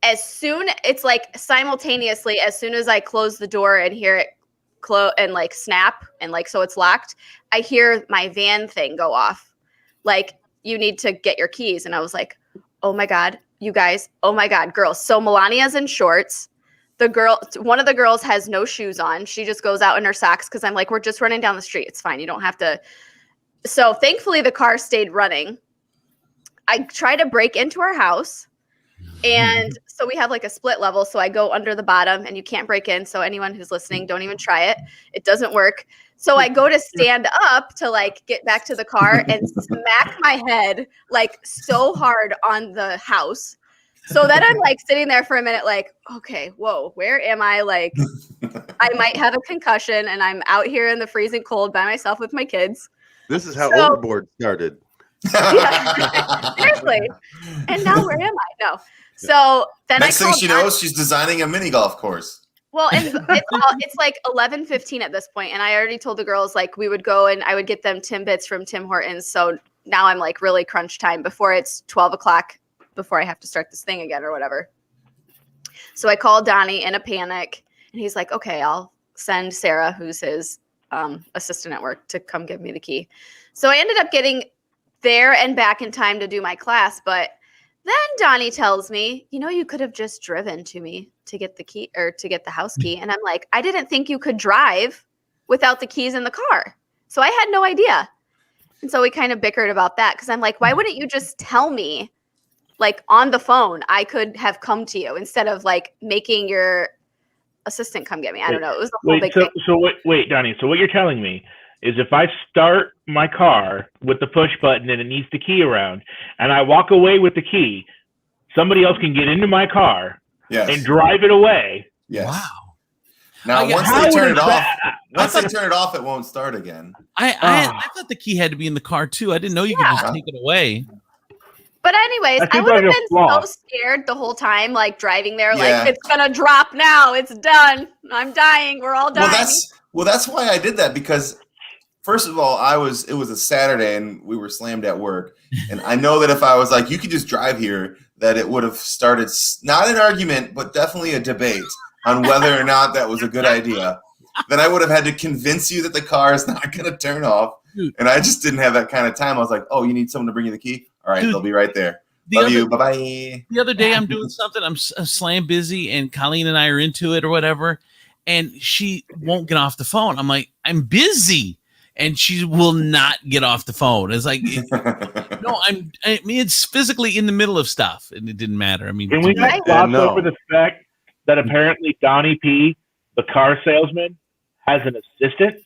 as soon it's like simultaneously, as soon as I close the door and hear it close and like snap and like so it's locked, I hear my van thing go off. Like, you need to get your keys. And I was like, oh my God, you guys, oh my God, girls. So Melania's in shorts. One of the girls has no shoes on. She just goes out in her socks because I'm like, we're just running down the street. It's fine. You don't have to. So thankfully the car stayed running. I try to break into our house. And so we have like a split level. So I go under the bottom and you can't break in. So anyone who's listening, don't even try it. It doesn't work. So I go to stand up to like get back to the car and smack my head like so hard on the house. So then I'm like sitting there for a minute, like, okay, whoa, where am I? Like, I might have a concussion and I'm out here in the freezing cold by myself with my kids. This is how Overboard started. Yeah, seriously. And now where am I? No. So then next thing she knows, she's designing a mini golf course. Well, and it's like 11:15 at this point, and I already told the girls like we would go and I would get them Timbits from Tim Hortons. So now I'm like really crunch time before it's 12 o'clock before I have to start this thing again or whatever. So I called Donnie in a panic, and he's like, "Okay, I'll send Sarah, who's his assistant at work, to come give me the key." So I ended up getting there and back in time to do my class, but then Donnie tells me, you could have just driven to me to get the key or to get the house key. And I'm like, I didn't think you could drive without the keys in the car. So I had no idea. And so we kind of bickered about that because I'm like, why wouldn't you just tell me like on the phone? I could have come to you instead of like making your assistant come get me. I don't know. It was a whole big thing. Wait, Donnie. So what you're telling me is if I start my car with the push button and it needs the key around and I walk away with the key, somebody else can get into my car and drive it away. Yes. Wow. Now, once they turn it off, it won't start again. I thought the key had to be in the car too. I didn't know you could just take it away. But anyways, I would have been so scared the whole time, like driving there, like it's going to drop now. It's done. I'm dying. We're all dying. Well, that's why I did that because first of all, it was a Saturday and we were slammed at work. And I know that if I was like, you could just drive here, that it would have started not an argument, but definitely a debate on whether or not that was a good idea. Then I would have had to convince you that the car is not going to turn off. Dude. And I just didn't have that kind of time. I was like, oh, you need someone to bring you the key? All right, they'll be right there. Love you. Bye-bye. The other day I'm doing something. I'm slam busy and Colleen and I are into it or whatever. And she won't get off the phone. I'm like, I'm busy. And she will not get off the phone. It's like, no, I mean, it's physically in the middle of stuff, and it didn't matter. I mean, can we just gloss over the fact that apparently Donnie P, the car salesman, has an assistant?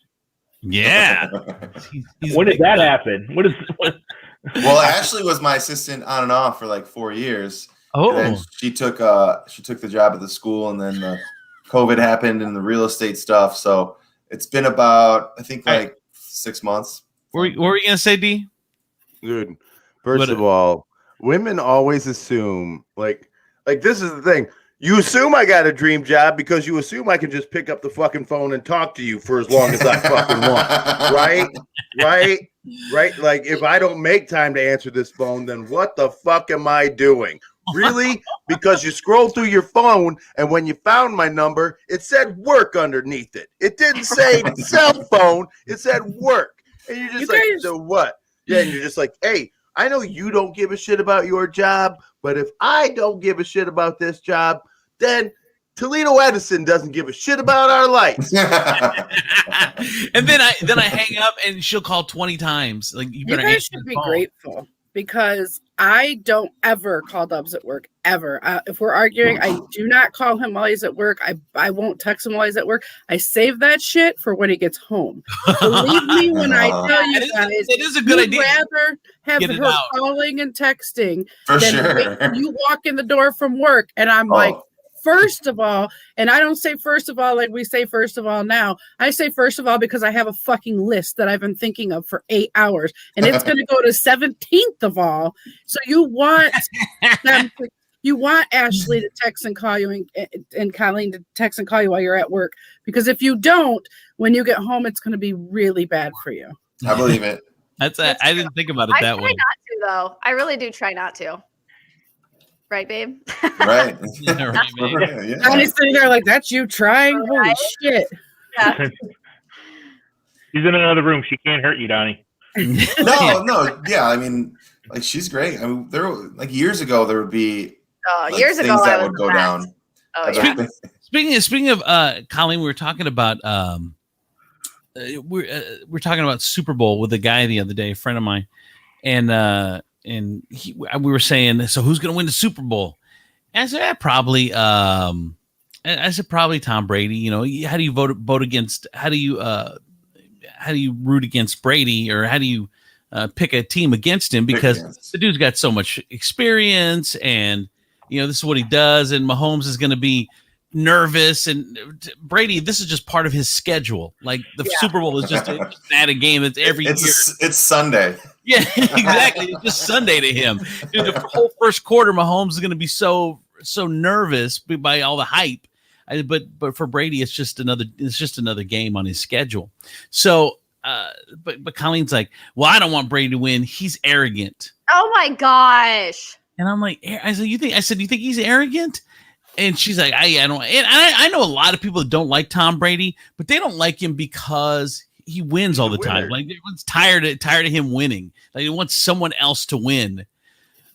Yeah. When did that happen? Well, Ashley was my assistant on and off for like 4 years. Oh, and she took the job at the school, and then the COVID happened and the real estate stuff. So it's been about, I think, like 6 months. What were you gonna say, D? Dude, first of all, women always assume like this is the thing. You assume I got a dream job because you assume I can just pick up the fucking phone and talk to you for as long as I fucking want. Right? Like if I don't make time to answer this phone, then what the fuck am I doing? Really? Because you scroll through your phone and when you found my number, it said work underneath it. It didn't say cell phone, it said work. And you're just so what? Yeah, and you're just like, hey, I know you don't give a shit about your job, but if I don't give a shit about this job, then Toledo Edison doesn't give a shit about our lights. And then I hang up and she'll call 20 times. Like you guys should be grateful because I don't ever call Dubs at work ever. If we're arguing, I do not call him while he's at work. I won't text him while he's at work. I save that shit for when he gets home. Believe me when I tell you guys, it is a good idea. Rather have her calling and texting for than sure. You walk in the door from work and I'm like, first of all, and I don't say first of all like we say first of all now. I say first of all because I have a fucking list that I've been thinking of for 8 hours, and it's going to go to 17th of all. So you want them to, you want Ashley to text and call you and Colleen to text and call you while you're at work, because if you don't, when you get home, it's going to be really bad for you. I believe it. I didn't think about it that way. I try not to, though. I really do try not to. Right, babe? Right. Yeah, right, man. Yeah. Donnie's sitting there like, that's you trying? Holy shit. Yeah. She's in another room. She can't hurt you, Donnie. No. Yeah, I mean, like she's great. I mean, there like years ago there would be Years things ago, that I would was go the down. best. Oh, yeah. Speaking of Colleen, we were talking about we're talking about Super Bowl with a guy the other day, a friend of mine, and we were saying, so who's going to win the Super Bowl? And I said, probably. I said probably Tom Brady. You know, how do you vote against? How do you root against Brady, or how do you pick a team against him? Because the dude's got so much experience, and you know this is what he does. And Mahomes is going to be nervous, and Brady, this is just part of his schedule. Like the Super Bowl is just an added game that's every year. It's Sunday. Yeah, exactly. It's just Sunday to him. Dude, the whole first quarter, Mahomes is going to be so nervous by all the hype. But for Brady, it's just another game on his schedule. So, but Colleen's like, well, I don't want Brady to win. He's arrogant. Oh my gosh. And I'm like, I said, you think he's arrogant? And she's like, I don't. And I know a lot of people that don't like Tom Brady, but they don't like him because he wins all the time. Like everyone's tired of him winning. Like he wants someone else to win.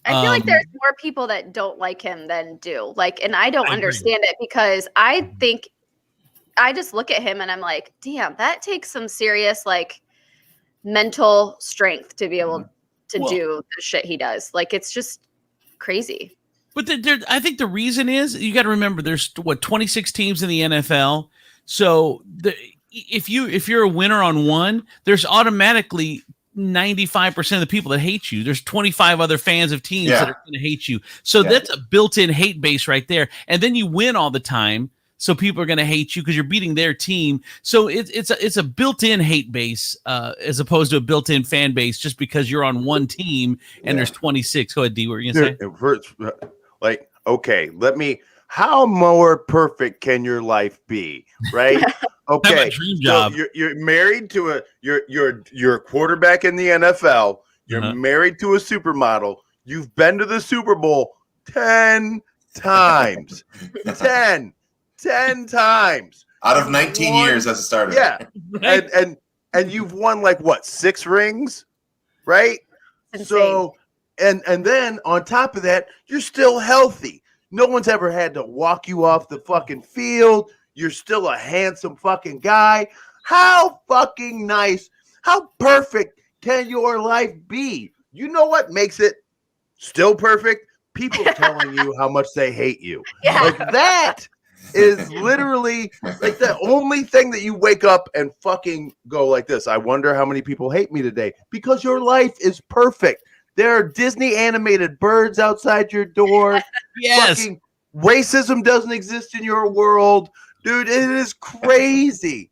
I feel like there's more people that don't like him than do. Like, and I don't understand it, because I think I just look at him and I'm like, damn, that takes some serious like mental strength to be able to do the shit he does. Like, it's just crazy. But I think the reason is you got to remember there's 26 teams in the NFL. So if you're a winner on one, there's automatically 95% of the people that hate you. There's 25 other fans of teams that are going to hate you. So that's a built-in hate base right there. And then you win all the time, so people are going to hate you because you're beating their team. So it's a built-in hate base as opposed to a built-in fan base just because you're on one team and there's 26. Go ahead, D. What were you going to say? Like, okay, how more perfect can your life be, right? Okay, dream job. So you're married to you're a quarterback in the NFL. You're married to a supermodel. You've been to the Super Bowl 10 times. 10 times. Out of 19 years as a starter. Yeah. And you've won like what, 6 rings? Right? So and then on top of that, you're still healthy. No one's ever had to walk you off the fucking field. You're still a handsome fucking guy. How fucking nice, how perfect can your life be? You know what makes it still perfect? People telling you how much they hate you. Yeah. Like that is literally like the only thing that you wake up and fucking go like this. I wonder how many people hate me today, because your life is perfect. There are Disney animated birds outside your door. Yes. Fucking racism doesn't exist in your world. Dude, it is crazy.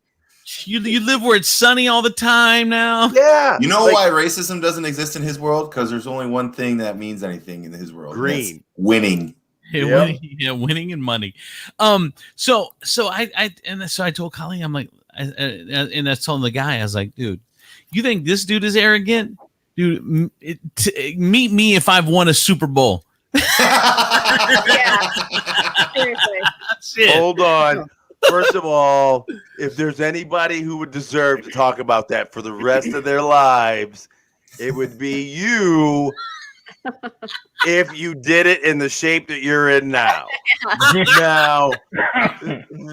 You live where it's sunny all the time now. Yeah. You know why racism doesn't exist in his world? Because there's only one thing that means anything in his world. Green. Winning. Winning and money. So I told Colleen, I'm like, and I told the guy, I was like, dude, you think this dude is arrogant? Dude, meet me if I've won a Super Bowl. Yeah. Seriously. Shit. Hold on. First of all, if there's anybody who would deserve to talk about that for the rest of their lives, it would be you, if you did it in the shape that you're in now. Now,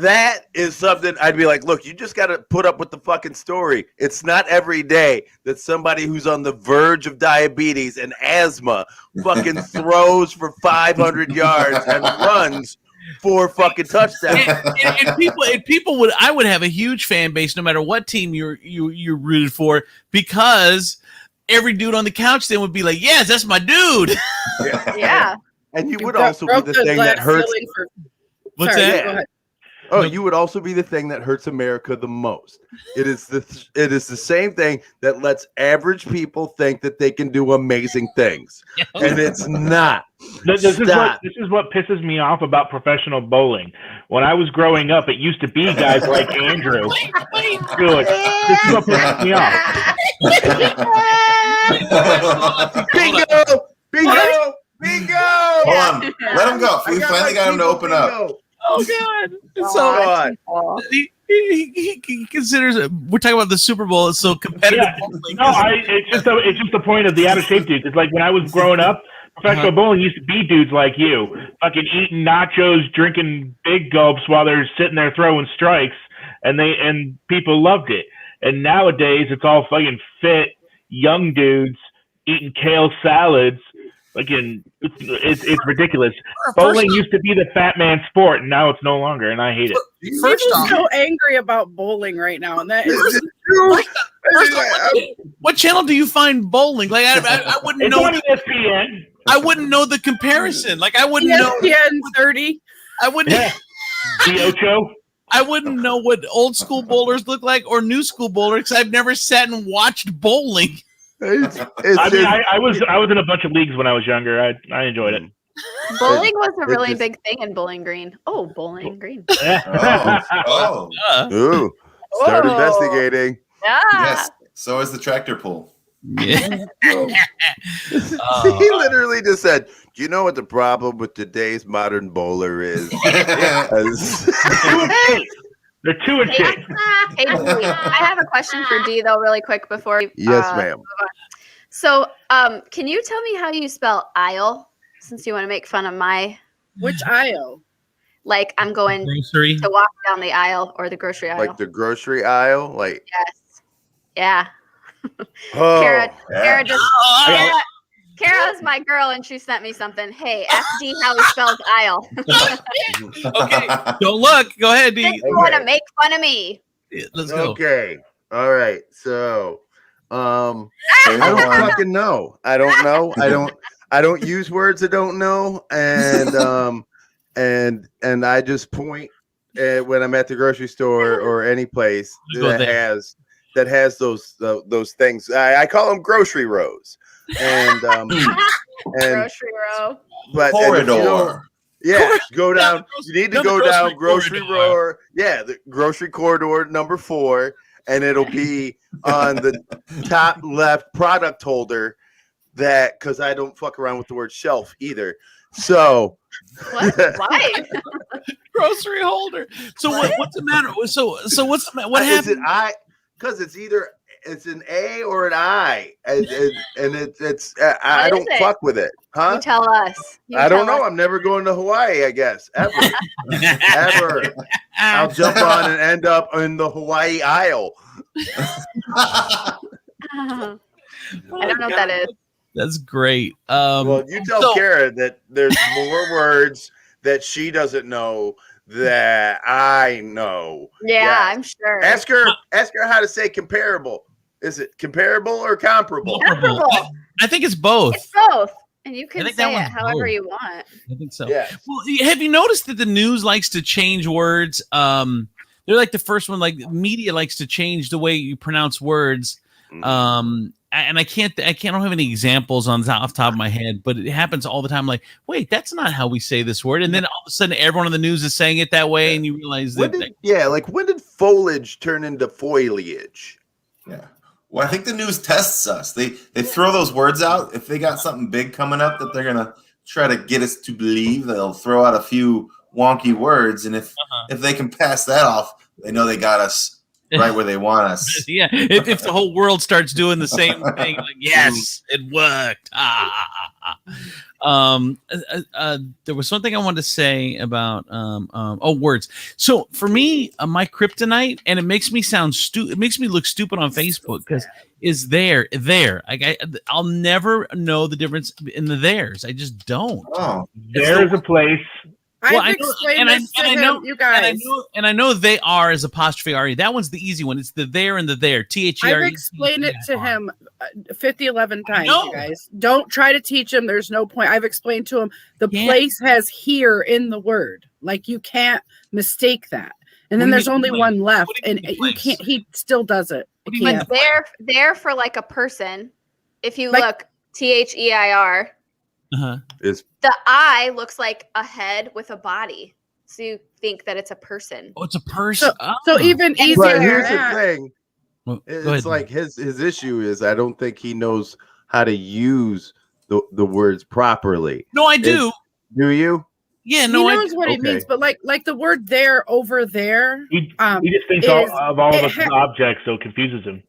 that is something I'd be like, look, you just got to put up with the fucking story. It's not every day that somebody who's on the verge of diabetes and asthma fucking throws for 500 yards and runs 4 fucking touchdowns. And people would have a huge fan base no matter what team you're rooted for, because every dude on the couch then would be like, yes, that's my dude. Yeah. And you would also be the thing that hurts. What's that? Go ahead. Oh, you would also be the thing that hurts America the most. It is the same thing that lets average people think that they can do amazing things, and it's not. This is what pisses me off about professional bowling. When I was growing up, it used to be guys like Andrew. Good. This is what pisses me off. Bingo! Hold on. Let him go. We finally got him to open up. Oh God! So he considers it. We're talking about the Super Bowl. It's so competitive. Yeah. It's just the point of the out of shape dudes. It's like when I was growing up, professional bowling used to be dudes like you, fucking eating nachos, drinking big gulps while they're sitting there throwing strikes, and people loved it. And nowadays, it's all fucking fit young dudes eating kale salads. Again, it's ridiculous. Bowling used to be the fat man sport, and now it's no longer, and I hate it. First off, so angry about bowling right now, and that is what channel do you find bowling? Like I wouldn't know. It's on ESPN. I wouldn't know the comparison. Like I wouldn't know. ESPN 30. I wouldn't. The Ocho. I wouldn't know what old school bowlers look like or new school bowlers because I've never sat and watched bowling. I was in a bunch of leagues when I was younger. I enjoyed it. Bowling was a really big thing in Bowling Green. Oh, Bowling Green. Ooh, start investigating. Yeah. Yes. So is the tractor pull. Yeah. He literally just said, "Do you know what the problem with today's modern bowler is?" They're too in shape. Hey, D, I have a question for D though, really quick before. Yes, ma'am. So, can you tell me how you spell aisle? Since you want to make fun of my which aisle? Like I'm going grocery to walk down the aisle or the grocery aisle. Like the grocery aisle, like yes, yeah. Oh, Kara's my girl, and she sent me something. Hey, ask D how he spells aisle. Okay, don't look. Go ahead, D. You want to make fun of me? Yeah, let's go. Okay, all right. So, I don't fucking know. I don't know. I don't use words I don't know, and I just point at when I'm at the grocery store or any place that has those things. I call them grocery rows. And grocery row, but corridor. Go down. You need to go down grocery row. Yeah, the grocery corridor number 4, and it'll be on the top left product holder. That because I don't fuck around with the word shelf either. So what? Why? Grocery holder. So what's the matter? So what's the, what happened? Because it's an A or an I, and it's I don't fuck with it, huh? You tell us. I don't know. I'm never going to Hawaii. I guess ever. I'll jump on and end up in the Hawaii aisle. I don't know what that is. That's great. Well, you tell Kara that there's more words that she doesn't know that I know. Yeah, I'm sure. Ask her how to say comparable. Is it comparable or comparable? Comparable. I think it's both. It's both. And you can say it however you want. I think so. Yeah. Well, have you noticed that the news likes to change words? They're like the first one, like media likes to change the way you pronounce words. And I don't have any examples off the top of my head, but it happens all the time. Like, wait, that's not how we say this word. And then all of a sudden everyone on the news is saying it that way. And you realize that. When did foliage turn into foliage? Yeah. Well, I think the news tests us. They throw those words out. If they got something big coming up that they're going to try to get us to believe, they'll throw out a few wonky words. And if they can pass that off, they know they got us right where they want us. Yeah. If the whole world starts doing the same thing, like, yes, it worked. There was something I wanted to say about words. So for me, my kryptonite, and it makes me sound stupid. It makes me look stupid on Facebook because is there. I'll never know the difference in the theirs. I just don't. Oh, there's a place. I've explained this to him, you guys. And I know they are as apostrophe R-E. That one's the easy one. It's the there and the there. T-H-E-R-E. I've explained it to him 11 times, you guys. Don't try to teach him. There's no point. I've explained to him the place has here in the word. Like you can't mistake that. And then What do you there's mean only place? one left, What do you and mean you place? can't. He still does it. What do you mean Can't. There for like a person. If you Like- look THEIR, Uh-huh. Is the eye looks like a head with a body. So you think that it's a person. Oh, it's a person. So even easier. but than here's that. the thing. Well, go It's ahead. like his issue is I don't think he knows how to use the words properly. No, I do. Do you? Yeah, He no, I knows what he okay. means, but like the word "there" over there, He just thinks is- of all of it us as objects, so it confuses him.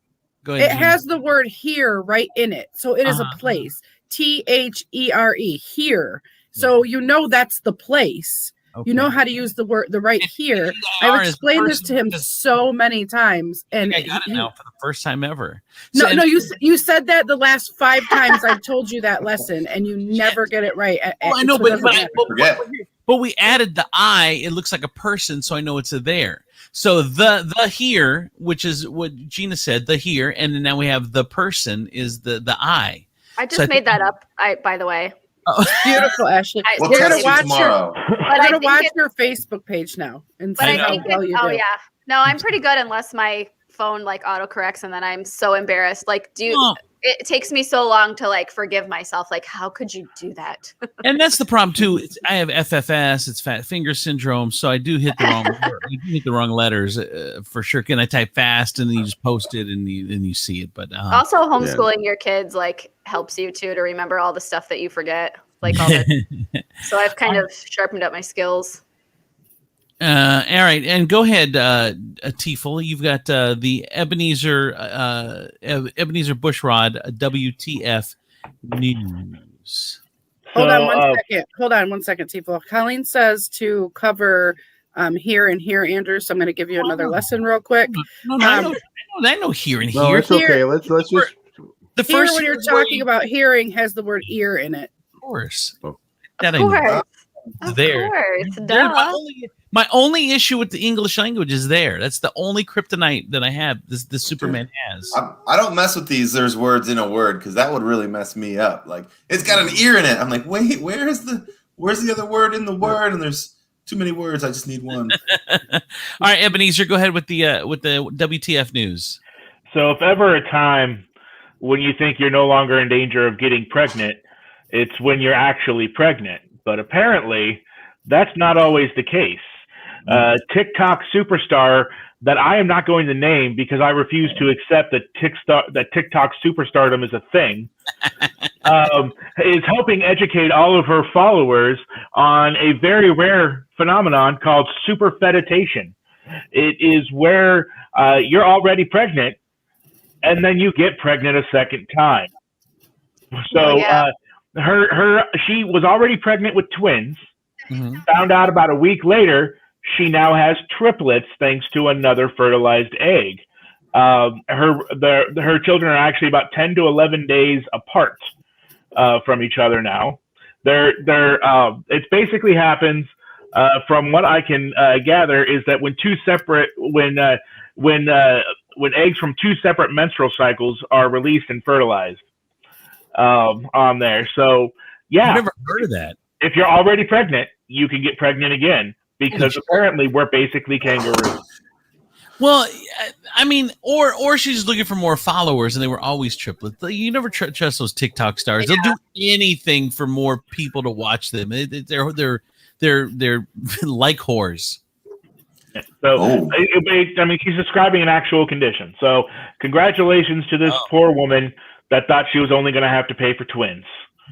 go ahead. it has the word "here" right in it, so it is a Uh-huh. place. THERE, here. So you know that's the place. Okay. You know how to use the word the right here. I've explained this to him so many times, and I got it now for the first time ever. No, So- no, you said that the last 5 times I've told you that lesson, and you never get it right. Well, I know, So it but, doesn't but, matter. but we added the I. It looks like a person, so I know it's a there. So the here, which is what Gina said, the here, and then now we have the person is the I. I just So I made that up, by the way. Beautiful, Ashley. We'll You're test gonna you watch tomorrow. You're I gonna think watch it- your Facebook page now and But see I how think well it, you oh do. yeah. No, I'm pretty good unless my phone like autocorrects and then I'm so embarrassed. Like, it takes me so long to like forgive myself. Like, how could you do that? And that's the problem too. I have FFS. It's fat finger syndrome, so I do hit the wrong. I do hit the wrong letters for sure. Can I type fast and then you just post it and you see it? But Also, homeschooling your kids like helps you too to remember all the stuff that you forget. Like all the, so I've kind of sharpened up my skills. all right, and go ahead, Tiefel. You've got the Ebenezer Bushrod WTF news. Hold on one So, second. Hold on one second, Tifo. Colleen says to cover here and here, Andrew. So I'm going to give you another lesson real quick. No, I know here and No, here. it's okay. Let's just The Here, first when you're is where talking about hearing, has the word ear in it. of course. Oh. That I Of know. course. Of There. course. There's Duh. my only issue with the English language is there. That's the only kryptonite that I have. The Superman has. I don't mess with these. There's words in a word because that would really mess me up. Like it's got an ear in it. I'm like, wait, where's the other word in the word? And there's too many words. I just need one. All right, Ebenezer, go ahead with the WTF news. So if ever a time when you think you're no longer in danger of getting pregnant, it's when you're actually pregnant. But apparently, that's not always the case. TikTok superstar that I am not going to name because I refuse to accept that TikTok superstardom is a thing, is helping educate all of her followers on a very rare phenomenon called superfetation. It is where you're already pregnant and then you get pregnant a second time. So she was already pregnant with twins. Mm-hmm. Found out about a week later, she now has triplets thanks to another fertilized egg. Her children are actually about 10 to 11 days apart from each other now. It basically happens from what I can gather is that when eggs from 2 separate menstrual cycles are released and fertilized on there. So yeah, I've never heard of that. if you're already pregnant, you can get pregnant again because apparently we're basically kangaroos. Well, I mean, or she's looking for more followers, and they were always triplets. You never trust those TikTok stars. They'll do anything for more people to watch them. They're like whores. So, I mean, she's describing an actual condition. So, congratulations to this poor woman that thought she was only going to have to pay for twins.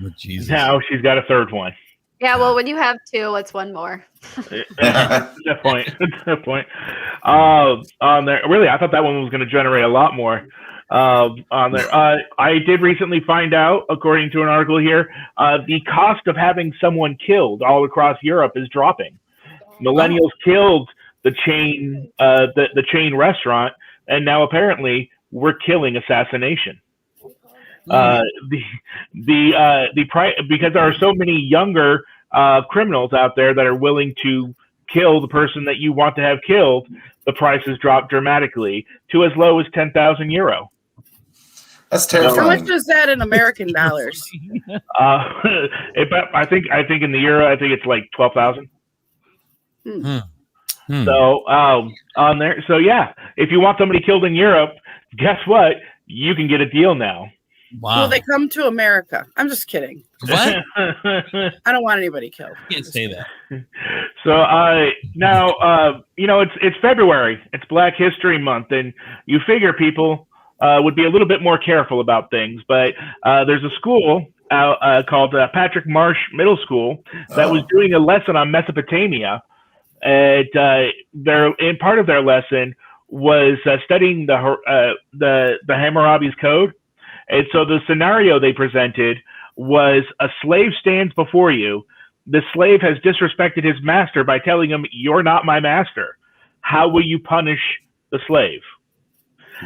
Oh, Jesus. Now she's got a third one. Yeah, well, when you have 2, it's one more. That point. That point. On there, really, I thought that one was going to generate a lot more. On there, I did recently find out, according to an article here, the cost of having someone killed all across Europe is dropping. Millennials killed the chain, the chain restaurant, and now apparently we're killing assassination. The price, because there are so many younger criminals out there that are willing to kill the person that you want to have killed, the prices drop dramatically to as low as €10,000. That's How terrifying. much is that in American dollars? I think in the euro, I think it's like 12,000. So on there, so yeah, if you want somebody killed in Europe, guess what? You can get a deal now. Wow. Will they come to America? I'm just kidding. What? I don't want anybody killed. You can't say that. So now it's February. It's Black History Month, and you figure people would be a little bit more careful about things. But there's a school called Patrick Marsh Middle School that was doing a lesson on Mesopotamia. And in part of their lesson was studying the Hammurabi's Code. And so the scenario they presented was a slave stands before you. The slave has disrespected his master by telling him, "You're not my master." How will you punish the slave?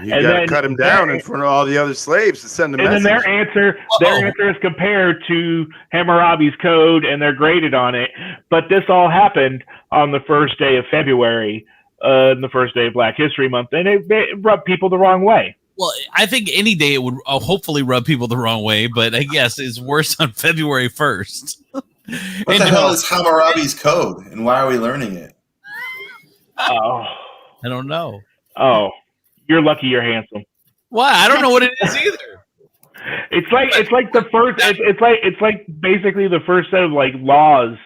You got to cut him down in front of all the other slaves to send a message. And then their answer is compared to Hammurabi's Code, and they're graded on it. But this all happened on the first day of February, the first day of Black History Month, and it rubbed people the wrong way. Well, I think any day it would hopefully rub people the wrong way, but I guess it's worse on February 1st. What the hell is Hammurabi's Code, and why are we learning it? Oh, I don't know. Oh, you're lucky you're handsome. Why? I don't know what it is either. It's like the first. It's like basically the first set of like laws,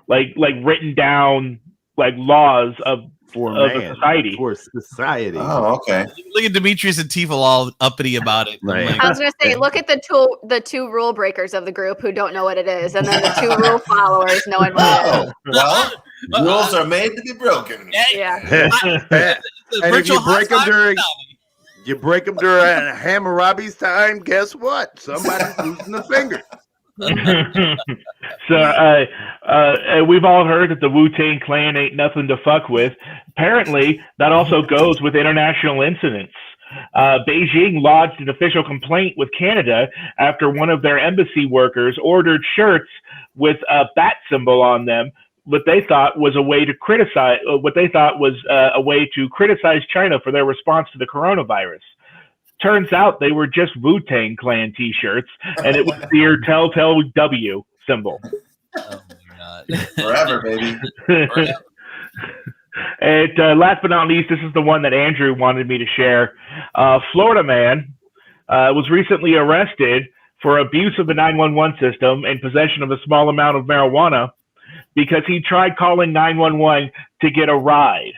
like written down like laws of a society. For society. Oh, okay. Look at Demetrius and Tifa all uppity about it. Right. Like, I was going to say, look at the two rule breakers of the group who don't know what it is, and then the two rule followers knowing what it is. Well, rules are made to be broken. Yeah. And if you break them during Hammurabi's time, guess what? Somebody's losing a finger. So we've all heard that the Wu-Tang Clan ain't nothing to fuck with. Apparently, that also goes with international incidents. Beijing lodged an official complaint with Canada after one of their embassy workers ordered shirts with a bat symbol on them, what they thought was a way to criticize China for their response to the coronavirus. Turns out they were just Wu-Tang Clan T-shirts, and it was the Telltale W symbol. oh my God. Forever, baby. Forever. And last but not least, this is the one that Andrew wanted me to share. Florida man was recently arrested for abuse of the 911 system and possession of a small amount of marijuana because he tried calling 911 to get a ride.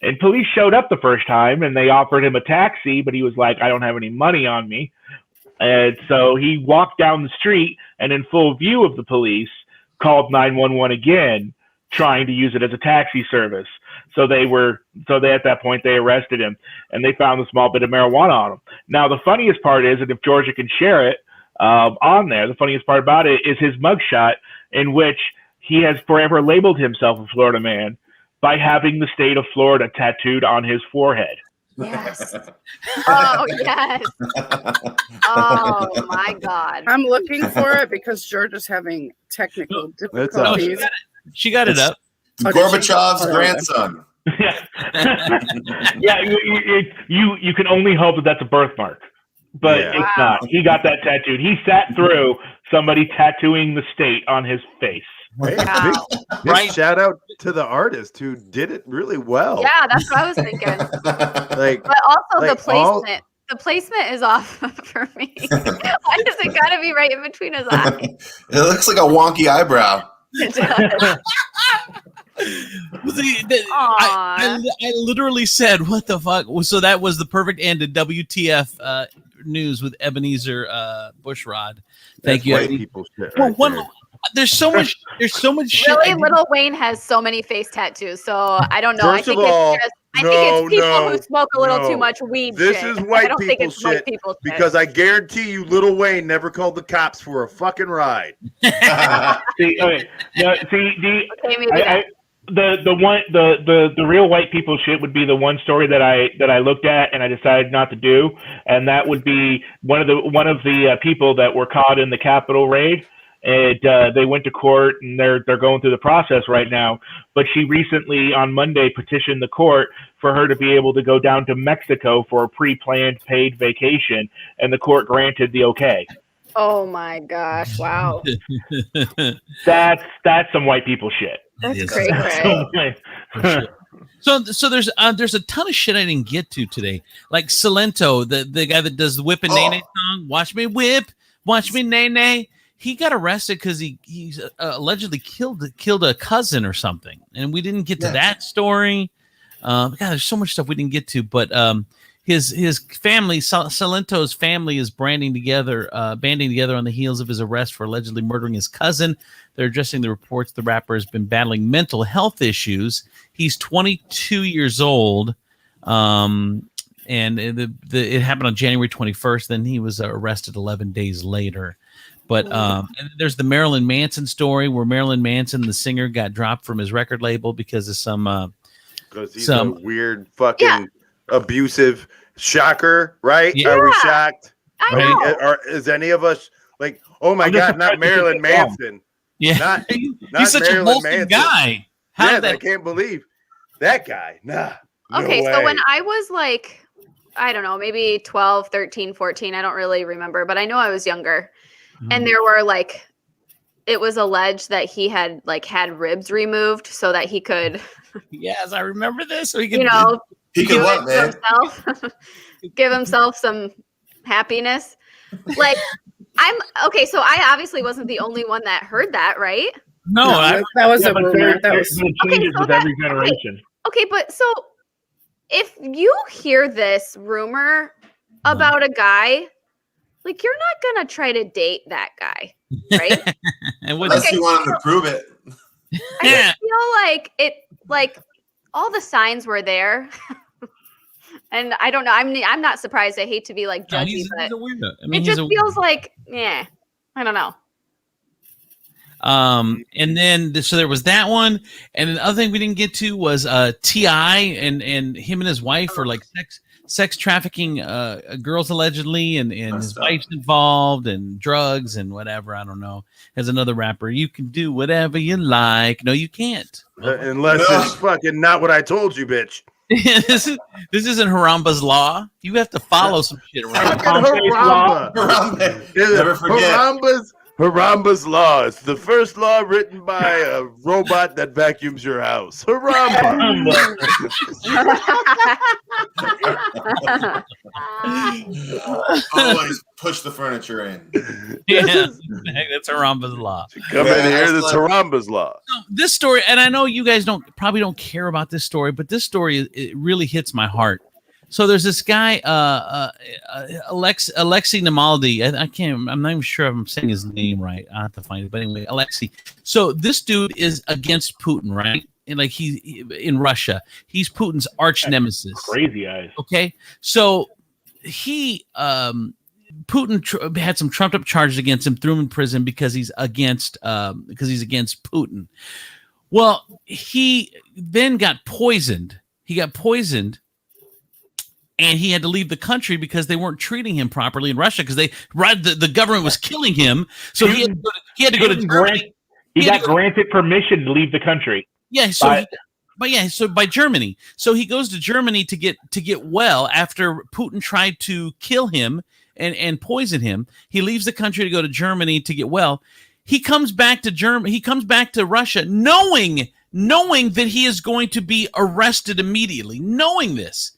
And police showed up the first time, and they offered him a taxi, but he was like, "I don't have any money on me." And so he walked down the street and in full view of the police called 911 again, trying to use it as a taxi service. So at that point they arrested him, and they found a small bit of marijuana on him. Now the funniest part is, and if Georgia can share it on there, the funniest part about it is his mugshot, in which he has forever labeled himself a Florida man by having the state of Florida tattooed on his forehead. Yes. Oh, yes. Oh, my God. I'm looking for it because Georgia's having technical difficulties. No, she got it up. Gorbachev's grandson. Yeah, you can only hope that that's a birthmark, but it's not. He got that tattooed. He sat through somebody tattooing the state on his face. Hey, big shout out to the artist who did it really well. Yeah, that's what I was thinking. But also the placement. The placement is off for me. Why does it gotta be right in between his eyes? It looks like a wonky eyebrow. It does. I literally said, "What the fuck?" So that was the perfect end to WTF news with Ebenezer Bushrod. Thank you. White people shit right there. There's so much shit. Really, Little Wayne has so many face tattoos, so I don't know. First of all, I think it's people who smoke a little too much weed. This shit. is white I don't think people it's white shit people because I guarantee you, Little Wayne never called the cops for a fucking ride. See, okay. No, see, Okay, the real white people shit would be the one story that I looked at and I decided not to do, and that would be one of the people that were caught in the Capitol raid. And they went to court, and they're going through the process right now. But she recently, on Monday, petitioned the court for her to be able to go down to Mexico for a pre-planned paid vacation, and the court granted the okay. Oh my gosh! Wow. That's some white people shit. That's crazy. So there's a ton of shit I didn't get to today. Like Salento, the guy that does the Whip and Nay Nay song, Watch Me Whip, Watch Me Nay Nay. He got arrested because he's allegedly killed a cousin or something, and we didn't get to that story. God, there's so much stuff we didn't get to, but his family, Salento's family, is banding together on the heels of his arrest for allegedly murdering his cousin. They're addressing the reports the rapper has been battling mental health issues. He's 22 years old, and it happened on January 21st. Then he was arrested 11 days later. But and there's the Marilyn Manson story where Marilyn Manson, the singer, got dropped from his record label because of some a weird fucking abusive shocker, right? Yeah. Are we shocked? I know. Or is any of us like, oh my God, not Marilyn Manson? Yeah, not he's such Marilyn a wholesome Manson. guy. I can't believe that guy. Nah. Okay, no so way. when I was like, I don't know, maybe 12, 13, 14, I don't really remember, but I know I was younger. And there were like, it was alleged that he had ribs removed so that he could. Yes, I remember this. So he could, he could what, man? Give himself some happiness. Like, okay, so I obviously wasn't the only one that heard that, right? No, that was a rumor. There's changes with every generation. Okay, but so if you hear this rumor about a guy, like, you're not gonna try to date that guy, right? Unless you want him to prove it. I just feel like like all the signs were there. And I don't know. I'm not surprised. I hate to be like judgy, but he's a weirdo. I mean, it just feels like, I don't know. And then so there was that one, and the other thing we didn't get to was T.I. and him and his wife are like sex trafficking girls allegedly, and his wife's involved, and drugs and whatever. I don't know. As another rapper, you can do whatever you like. No, you can't. Unless it's fucking not what I told you, bitch. this isn't Harambe's law. You have to follow some shit around. Never forget. Harambe's law. It's the first law written by a robot that vacuums your house. Haramba. Always push the furniture in. Yeah, that's Harambe's law. Come in here, that's Harambe's law. So this story, and I know you guys probably don't care about this story, but this story, it really hits my heart. So there's this guy, Alexei Namaldi. I'm not even sure if I'm saying his name right. I have to find it. But anyway, Alexei. So this dude is against Putin, right? And like he in Russia. He's Putin's arch nemesis. Crazy eyes. Okay. So he Putin had some trumped up charges against him, threw him in prison because he's against Putin. Well, he then got poisoned. And he had to leave the country because they weren't treating him properly in Russia because the government was killing him. So he had to go to Germany. He got granted permission to leave the country. Yeah. So by Germany. So he goes to Germany to get well after Putin tried to kill him and poison him. He leaves the country to go to Germany to get well. He comes back to Germany. He comes back to Russia knowing that he is going to be arrested immediately, knowing this.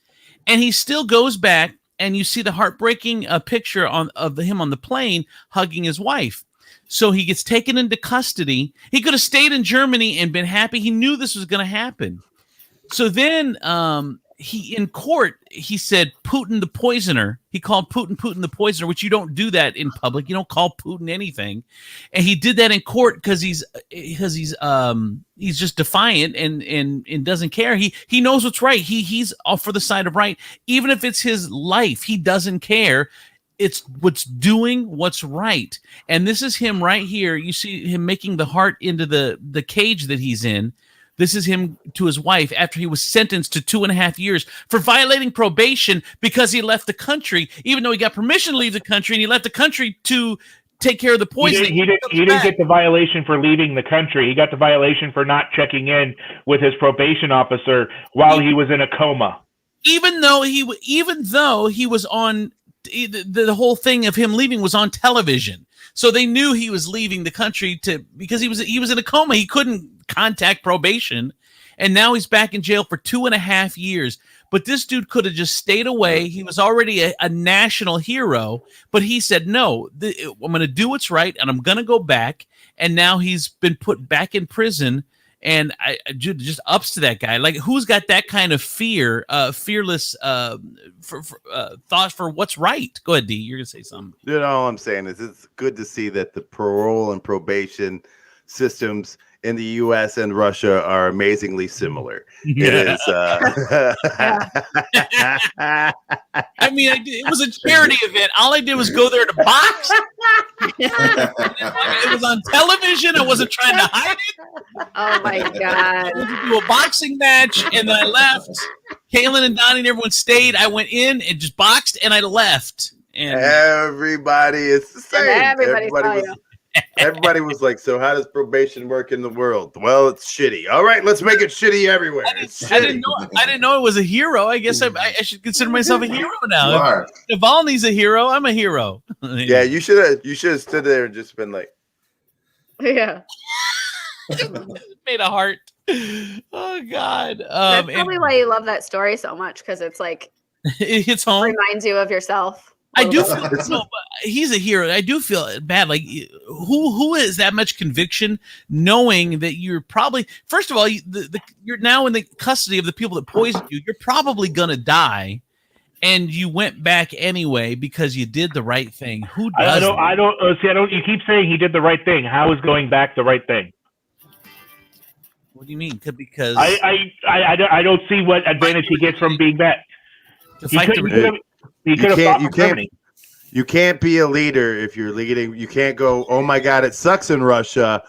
And he still goes back, and you see the heartbreaking picture of him on the plane hugging his wife. So he gets taken into custody. He could have stayed in Germany and been happy. He knew this was going to happen. So then in court, he said Putin the poisoner. He called Putin the poisoner, which you don't do that in public. You don't call Putin anything. And he did that in court because he's just defiant and doesn't care. He knows what's right. He's all for the side of right. Even if it's his life, he doesn't care. It's doing what's right. And this is him right here. You see him making the heart into the cage that he's in. This is him to his wife after he was sentenced to 2.5 years for violating probation because he left the country, even though he got permission to leave the country, and he left the country to take care of the poisoning. He didn't get the violation for leaving the country. He got the violation for not checking in with his probation officer while he was in a coma. Even though he was on the whole thing of him leaving was on television. So they knew he was leaving the country because he was in a coma. He couldn't contact probation. and now he's back in jail for 2.5 years. But this dude could have just stayed away. He was already a national hero, but he said, no, I'm going to do what's right, and I'm going to go back. And now he's been put back in prison, and I just ups to that guy. Like, who's got that kind of fearless thought for what's right? Go ahead, D. You're going to say something. You know, all I'm saying is it's good to see that the parole and probation systems in the U.S. and Russia are amazingly similar. Yeah. I mean, it was a charity event. All I did was go there to box. It was on television. I wasn't trying to hide it. Oh my God. I went to do a boxing match, and then I left. Kaylin and Donnie and everyone stayed. I went in and just boxed, and I left. And everybody is the same. Everybody was like, so how does probation work in the world? Well, it's shitty. All right, let's make it shitty everywhere. I didn't know it was a hero. I guess I should consider myself a hero now. If Navalny's a hero, I'm a hero. Yeah, you should have stood there and just been like, yeah. Made a heart. Oh God. That's probably why you love that story so much, because it's like it hits home. Reminds you of yourself. I do feel he's a hero. I do feel bad. Like, who is that much conviction, knowing that you're probably, first of all, you're now in the custody of the people that poisoned you. You're probably gonna die, and you went back anyway because you did the right thing. Who does? I don't. You keep saying he did the right thing. How is going back the right thing? What do you mean? Because I don't see what advantage he gets from being back. You can't be a leader if you're leading. You can't go, oh my God, it sucks in Russia.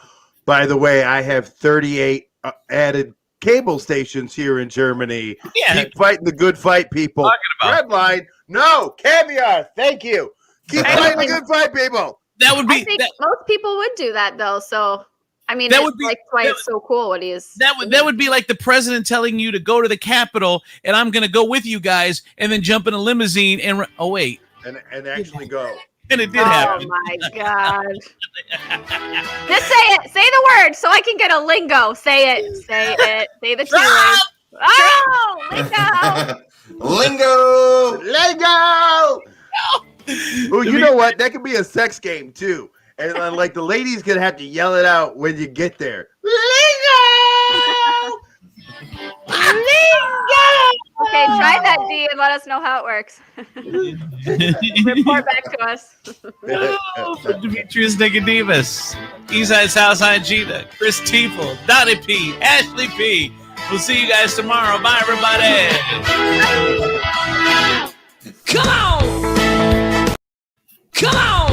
By the way, I have 38 added cable stations here in Germany. Yeah. Keep fighting the good fight, people. Red line. No, caviar. Thank you. Keep fighting the good fight, people. That would be. I think most people would do that, though. So, I mean, that would be like why it's so cool what he is. That would be like the president telling you to go to the Capitol, and I'm going to go with you guys, and then jump in a limousine and wait. And actually go. And it did happen. Oh my God. Just say it. Say the word so I can get a lingo. Say it. Say it. Say the two words. Oh, lingo. Lingo. Well, you know what? That could be a sex game too. And like the ladies gonna have to yell it out when you get there. Lingo! Lingo! Okay, try that, D, and let us know how it works. Report back to us. Demetrius Nicodemus, Eastside Southside Gina, Chris Teeple, Donnie P, Ashley P. We'll see you guys tomorrow. Bye, everybody. Come on! Come on!